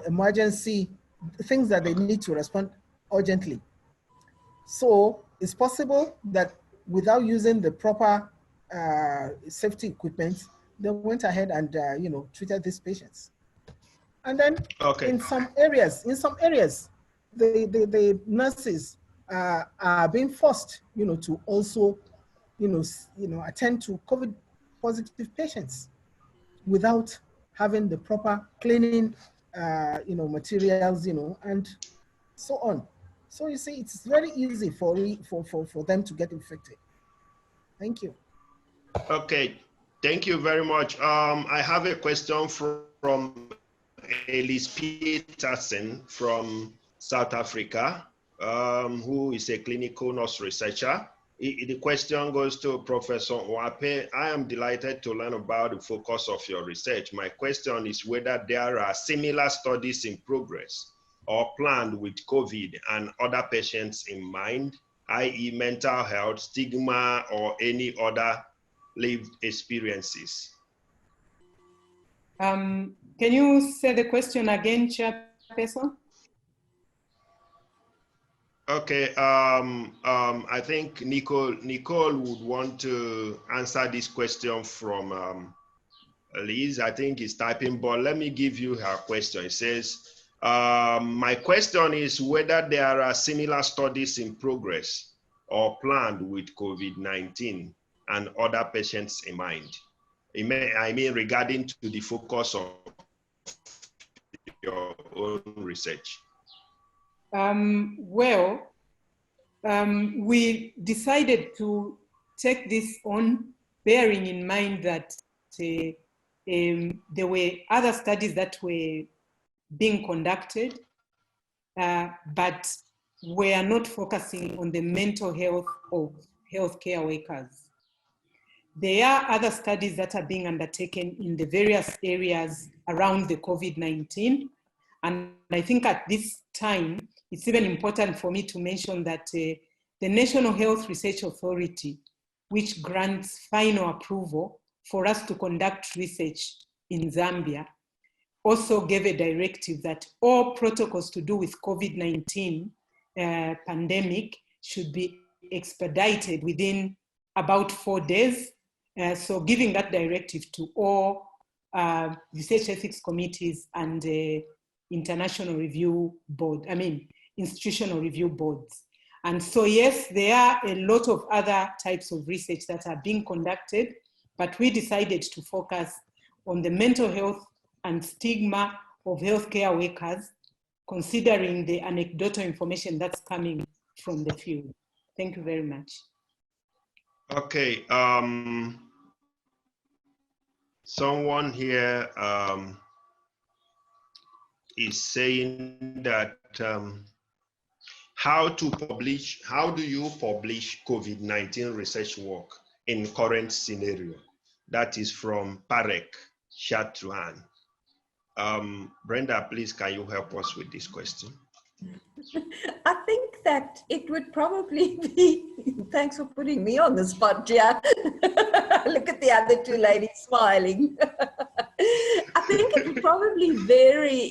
emergency things that they need to respond urgently. So it's possible that without using the proper safety equipment, they went ahead and treated these patients. And then in some areas, the nurses are being forced, to also, attend to COVID positive patients without having the proper cleaning, materials, and so on. So you see, it's very easy for them to get infected. Thank you. Okay, thank you very much. I have a question from Elise Peterson from South Africa, who is a clinical nurse researcher. The question goes to Professor Nwape. I am delighted to learn about the focus of your research. My question is whether there are similar studies in progress or planned with COVID and other patients in mind, i.e. mental health, stigma, or any other lived experiences. Can you say the question again, Chairperson? Okay, I think Nicole would want to answer this question from Liz. I think he's typing, but let me give you her question. It says, my question is whether there are similar studies in progress or planned with COVID-19 and other patients in mind? I mean, regarding to the focus of your own research. We decided to take this on, bearing in mind that there were other studies that were being conducted, but we are not focusing on the mental health of healthcare workers. There are other studies that are being undertaken in the various areas around the COVID-19. And I think at this time, it's even important for me to mention that the National Health Research Authority, which grants final approval for us to conduct research in Zambia, also gave a directive that all protocols to do with COVID-19 pandemic should be expedited within about 4 days. So giving that directive to all research ethics committees and international review board, institutional review boards. And so yes, there are a lot of other types of research that are being conducted, but we decided to focus on the mental health and stigma of healthcare workers, considering the anecdotal information that's coming from the field. Thank you very much. Okay, someone here is saying that how do you publish COVID-19 research work in current scenario? That is from Parek Shatruhan. Brenda, please, can you help us with this question? I think that it would probably be, thanks for putting me on the spot, yeah. Look at the other two ladies smiling. I think it would probably vary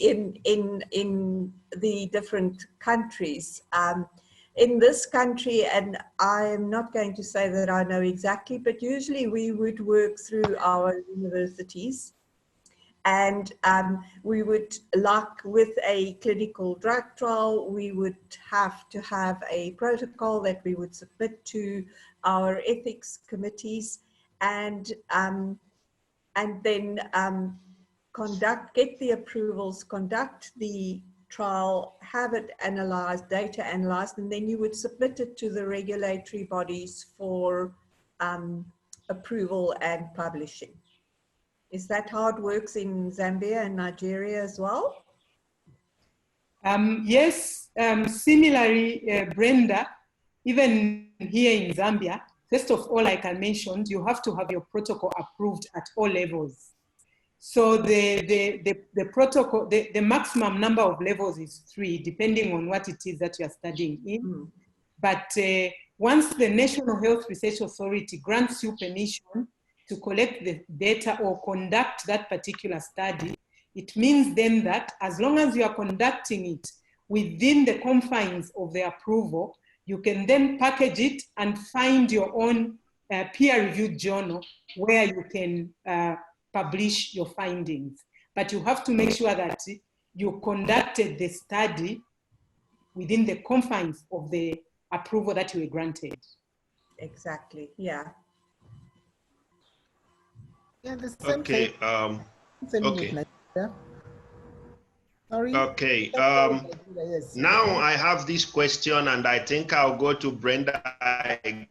in the different countries. In this country, and I am not going to say that I know exactly, but usually we would work through our universities. And we would, like with a clinical drug trial, we would have to have a protocol that we would submit to our ethics committees, and then get the approvals, conduct the trial, have it analyzed, data analyzed, and then you would submit it to the regulatory bodies for approval and publishing. Is that how it works in Zambia and Nigeria as well? Yes, similarly, Brenda, even here in Zambia, first of all, like I mentioned, you have to have your protocol approved at all levels. So the protocol, the maximum number of levels is 3, depending on what it is that you are studying in. But once the National Health Research Authority grants you permission to collect the data or conduct that particular study, it means then that as long as you are conducting it within the confines of the approval, you can then package it and find your own peer-reviewed journal where you can publish your findings. But you have to make sure that you conducted the study within the confines of the approval that you were granted. Exactly, yeah. Yeah, the same Okay. thing. Sorry. Okay. Now I have this question, and I think I'll go to Brenda again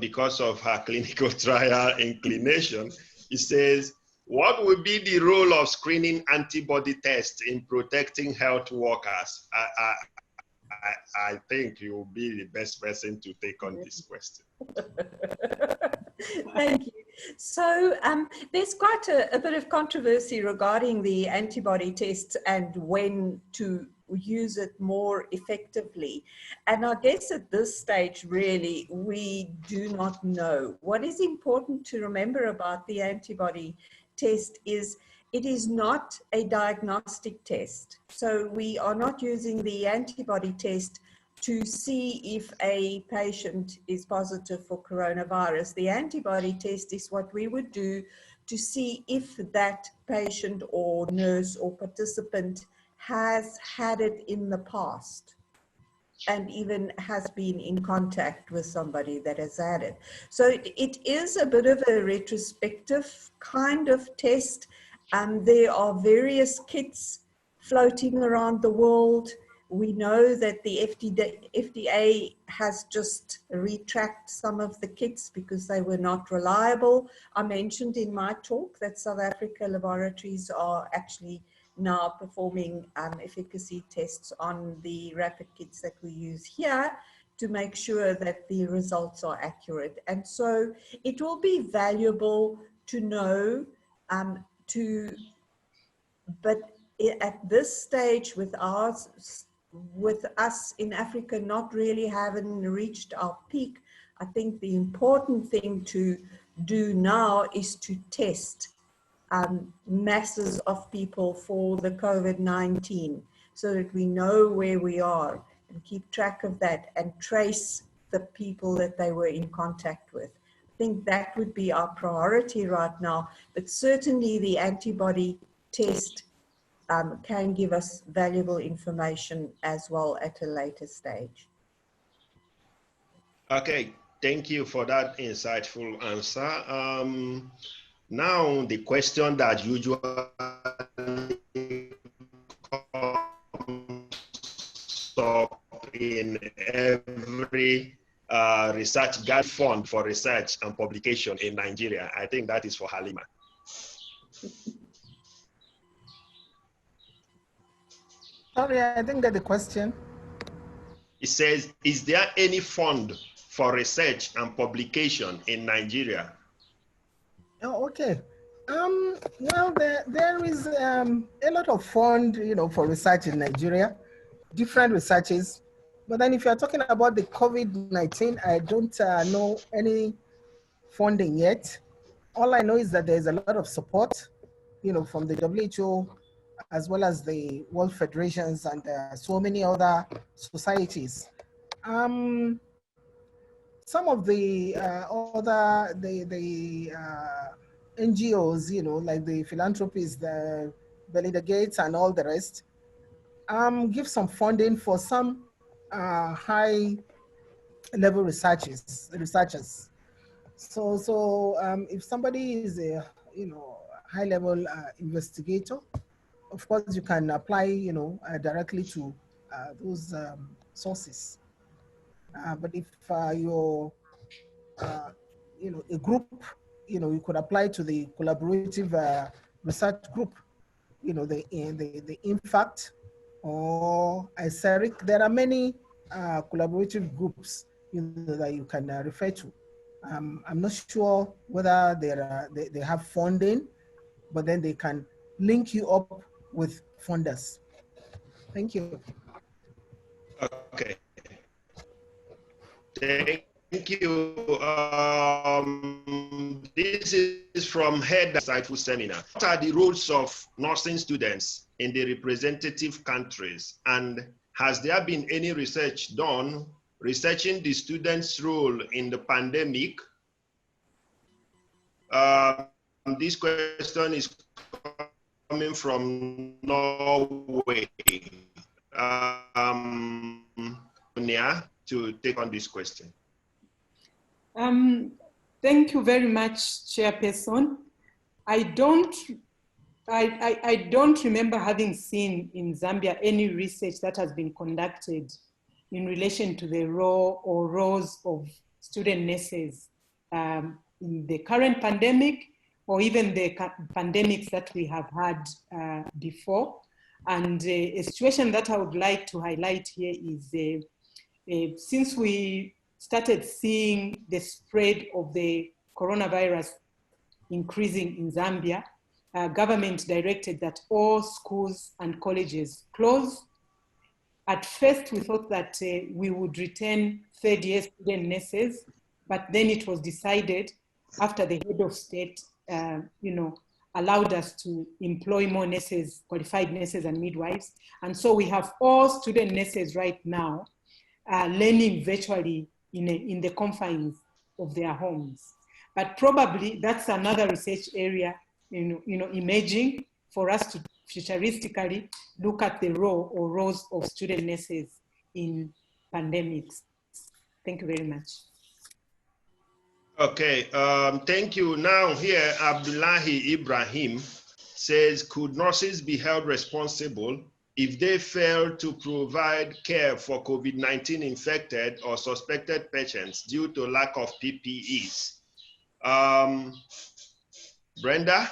because of her clinical trial inclination. It says, what would be the role of screening antibody tests in protecting health workers? I think you'll be the best person to take on this question. Thank you. So there's quite a bit of controversy regarding the antibody tests and when to use it more effectively. And I guess at this stage, really, we do not know. What is important to remember about the antibody test is it is not a diagnostic test. So we are not using the antibody test to see if a patient is positive for coronavirus. The antibody test is what we would do to see if that patient or nurse or participant has had it in the past. and even has been in contact with somebody that has had it. So it is a bit of a retrospective kind of test. There are various kits floating around the world. We know that the FDA has just retracted some of the kits because they were not reliable. I mentioned in my talk that South Africa laboratories are actually now performing efficacy tests on the rapid kits that we use here to make sure that the results are accurate. And so it will be valuable to know, but at this stage with us in Africa not really having reached our peak, I think the important thing to do now is to test masses of people for the COVID-19 so that we know where we are and keep track of that and trace the people that they were in contact with. I think that would be our priority right now, but certainly the antibody test can give us valuable information as well at a later stage. Okay, thank you for that insightful answer. Now, the question that usually comes up in every research guide fund for research and publication in Nigeria, I think that is for Halima. Sorry, I didn't get the question. It says, is there any fund for research and publication in Nigeria? Oh, okay. Well, there is a lot of fund, for research in Nigeria, different researches. But then if you're talking about the COVID-19, I don't know any funding yet. All I know is that there's a lot of support, from the WHO, as well as the World Federations and so many other societies. Some of the other NGOs, like the philanthropists, the Belinda Gates and all the rest, give some funding for some high level researchers. So if somebody is a high level investigator, of course you can apply directly to those sources. But if you're a group, you could apply to the collaborative research group, the INFACT or ICERIC. There are many collaborative groups that you can refer to. I'm not sure whether they have funding, but then they can link you up with funders. Thank you. Okay. Thank you. This is from Head Insightful Seminar. What are the roles of nursing students in the representative countries? And has there been any research done researching the students' role in the pandemic? This question is coming from Norway. Nia, to take on this question. Thank you very much, Chairperson. I don't remember having seen in Zambia any research that has been conducted in relation to the role or roles of student nurses in the current pandemic or even the pandemics that we have had before. And a situation that I would like to highlight here is since we started seeing the spread of the coronavirus increasing in Zambia, government directed that all schools and colleges close. At first, we thought that we would retain third-year student nurses, but then it was decided after the head of state, allowed us to employ more nurses, qualified nurses and midwives. And so we have all student nurses right now learning virtually in the confines of their homes. But probably that's another research area, emerging for us to futuristically look at the role or roles of student nurses in pandemics. Thank you very much. Okay, thank you. Now here, Abdullahi Ibrahim says, could nurses be held responsible if they fail to provide care for COVID-19 infected or suspected patients due to lack of PPEs? Brenda,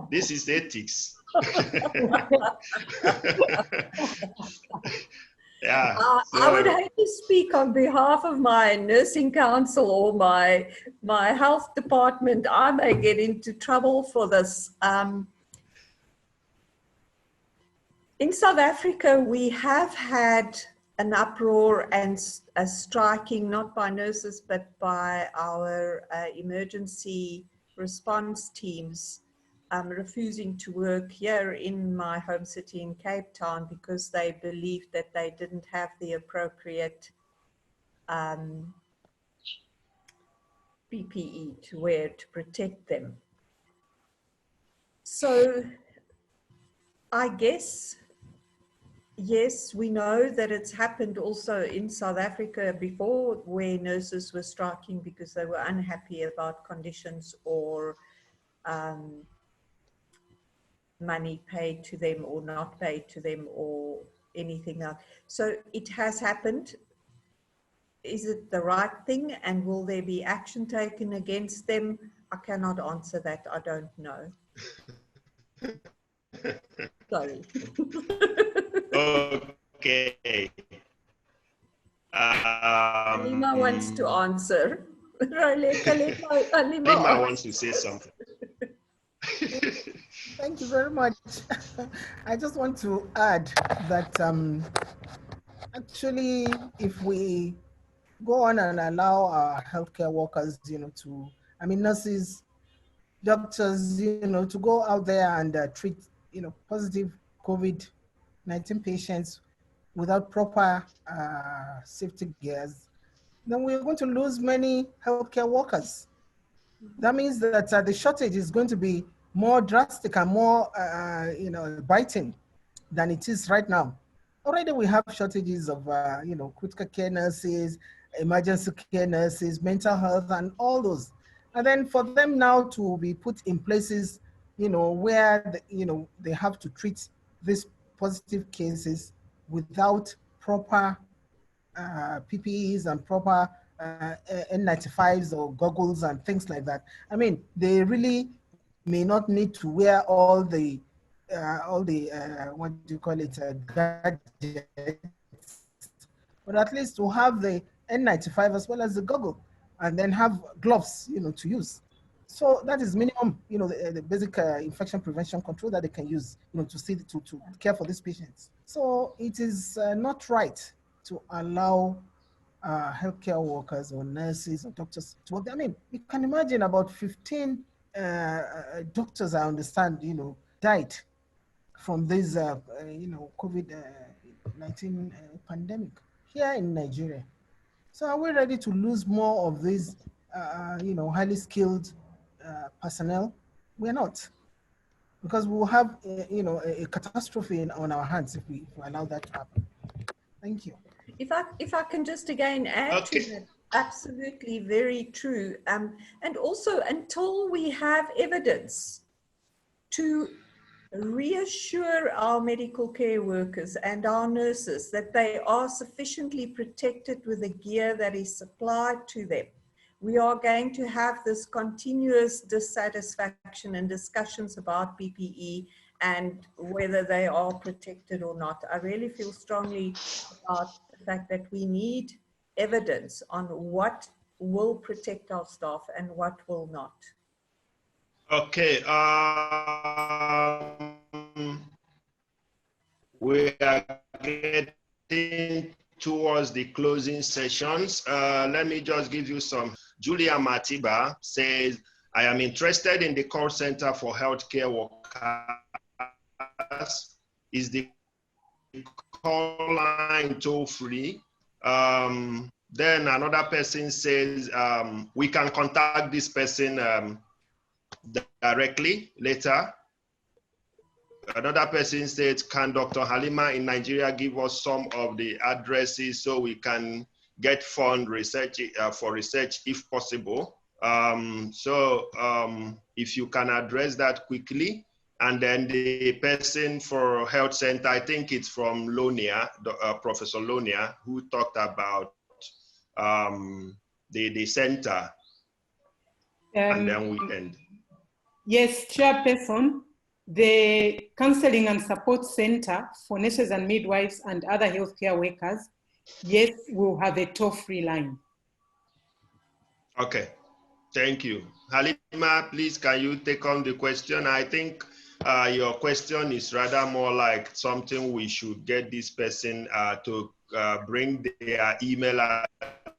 this is ethics. Yeah. I would hate to speak on behalf of my nursing council or my health department. I may get into trouble for this. In South Africa, we have had an uproar and a striking, not by nurses, but by our emergency response teams, refusing to work here in my home city in Cape Town because they believed that they didn't have the appropriate PPE to wear to protect them. So I guess, yes, we know that it's happened also in South Africa before, where nurses were striking because they were unhappy about conditions or money paid to them or not paid to them or anything else. So it has happened. Is it the right thing, and will there be action taken against them? I cannot answer that. I don't know. Sorry. Okay. Halima wants to answer. Halima wants to say something. Thank you very much. I just want to add that actually, if we go on and allow our healthcare workers, nurses, doctors, to go out there and treat, positive COVID-19 patients without proper safety gears, then we're going to lose many healthcare workers. That means that the shortage is going to be more drastic and more, biting than it is right now. Already we have shortages of, critical care nurses, emergency care nurses, mental health, and all those. And then for them now to be put in places, where, they have to treat these positive cases without proper PPEs and proper N95s or goggles and things like that. I mean, they really may not need to wear all the what do you call it, gadgets, but at least to have the N95 as well as the goggle, and then have gloves, to use. So that is minimum, the basic infection prevention control that they can use, to care for these patients. So it is not right to allow healthcare workers or nurses or doctors to work. I mean, you can imagine about 15 doctors, I understand, died from this, COVID-19 pandemic here in Nigeria. So are we ready to lose more of these, highly skilled personnel? We're not, because we'll have, a catastrophe on our hands if we allow that to happen. Thank you. If I can just again add to that, absolutely very true. And also, until we have evidence to reassure our medical care workers and our nurses that they are sufficiently protected with the gear that is supplied to them, we are going to have this continuous dissatisfaction and discussions about PPE and whether they are protected or not. I really feel strongly about the fact that we need evidence on what will protect our staff and what will not. Okay, we are getting towards the closing sessions. Let me just give you some. Julia Matiba says, I am interested in the call center for healthcare workers. Is the call line toll free? Then another person says, we can contact this person directly later. another person said, can Dr. Halima in Nigeria give us some of the addresses so we can get fund research for research if possible? If you can address that quickly. And then the person for health center, I think it's from Lonia, Professor Lonia, who talked about the center. And then we end. Yes, Chairperson, the Counseling and Support Center for nurses and midwives and other healthcare workers, yes, we'll have a toll-free line. Okay, thank you. Halima, please, can you take on the question? I think your question is rather more like something we should get this person to bring their email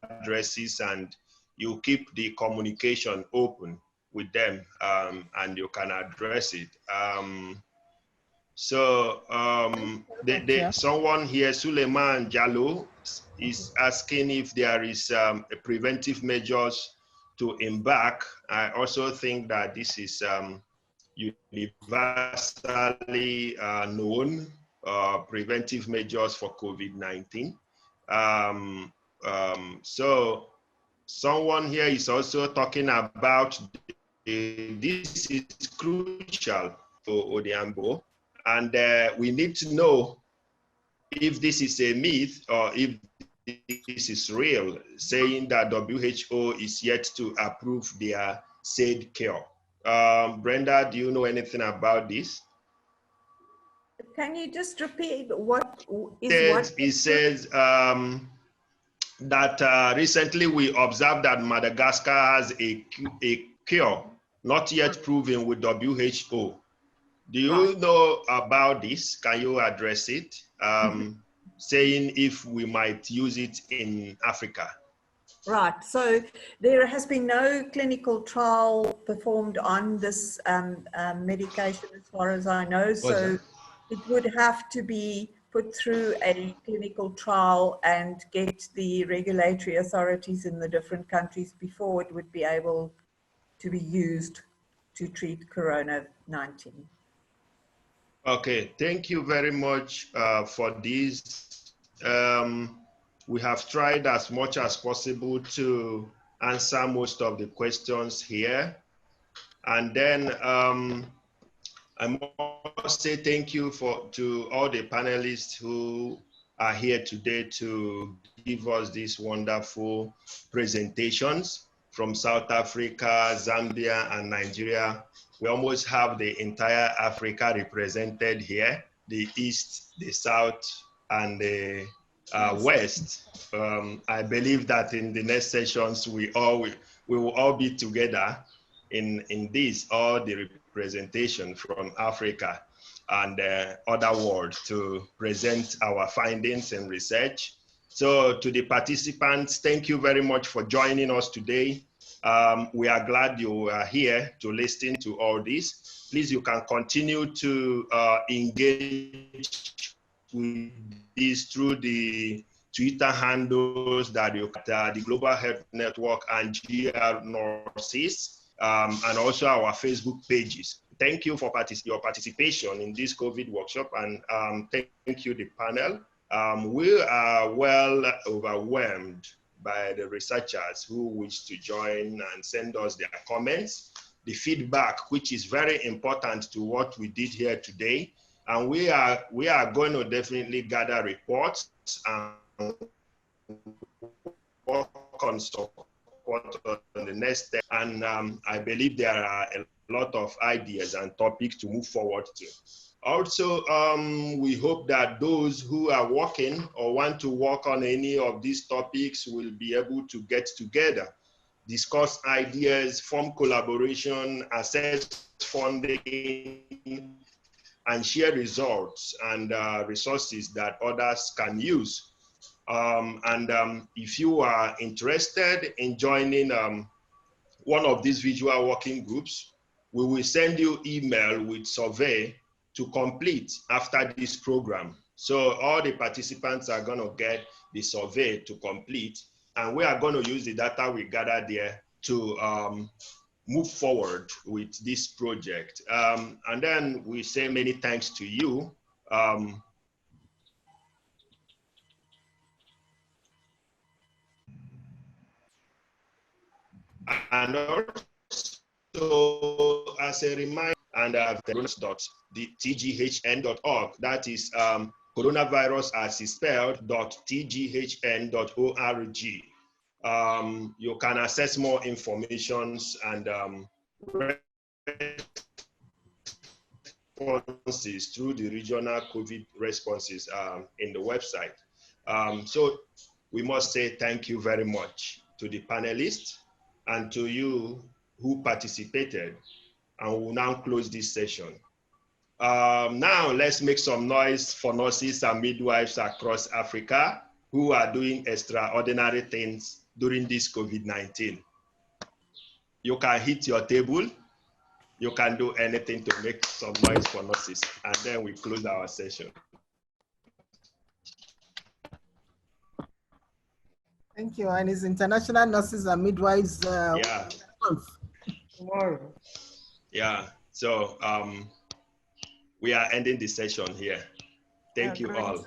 addresses, and you keep the communication open with them, and you can address it. Someone here, Suleiman Jallo, is asking if there is preventive measures to embark. I also think that this is universally known, preventive measures for COVID-19. So someone here is also talking about this is crucial for Odiambo, and we need to know if this is a myth or if this is real, saying that WHO is yet to approve their said cure. Brenda, do you know anything about this? Can you just repeat what is what? It says that recently we observed that Madagascar has a cure not yet proven with WHO. Do you know about this? Can you address it? Saying if we might use it in Africa. Right, so there has been no clinical trial performed on this medication as far as I know, so it would have to be put through a clinical trial and get the regulatory authorities in the different countries before it would be able to be used to treat COVID-19. Okay, thank you very much for this. We have tried as much as possible to answer most of the questions here. And then I must say thank you to all the panelists who are here today to give us these wonderful presentations from South Africa, Zambia, and Nigeria. We almost have the entire Africa represented here, the East, the South, and the West. I believe that in the next sessions, we will all be together in this, all the representation from Africa and other world to present our findings and research. So to the participants, thank you very much for joining us today. We are glad you are here to listen to all this. Please, you can continue to engage with this through the Twitter handles that you can, the Global Health Network and GR Nurses, and also our Facebook pages. Thank you for your participation in this COVID workshop, and thank you, the panel. We are well overwhelmed by the researchers who wish to join and send us their comments, the feedback, which is very important to what we did here today. And we are going to definitely gather reports and work on support on the next step. And I believe there are a lot of ideas and topics to move forward to. Also, we hope that those who are working or want to work on any of these topics will be able to get together, discuss ideas, form collaboration, assess funding, and share results and resources that others can use. If you are interested in joining one of these visual working groups, we will send you email with survey to complete after this program. So all the participants are going to get the survey to complete, and we are going to use the data we gather there to move forward with this project. And then we say many thanks to you. And also, as a reminder, and tghn.org, that is coronavirus as is spelled .tghn.org. You can access more information and responses through the regional COVID responses in the website. So we must say thank you very much to the panelists and to you who participated, and we'll now close this session. Now let's make some noise for nurses and midwives across Africa who are doing extraordinary things during this COVID-19. You can hit your table. You can do anything to make some noise for nurses, and then we close our session. Thank you. And it's International Nurses and Midwives Month. Tomorrow. Yeah, so we are ending the session here. Thank you all.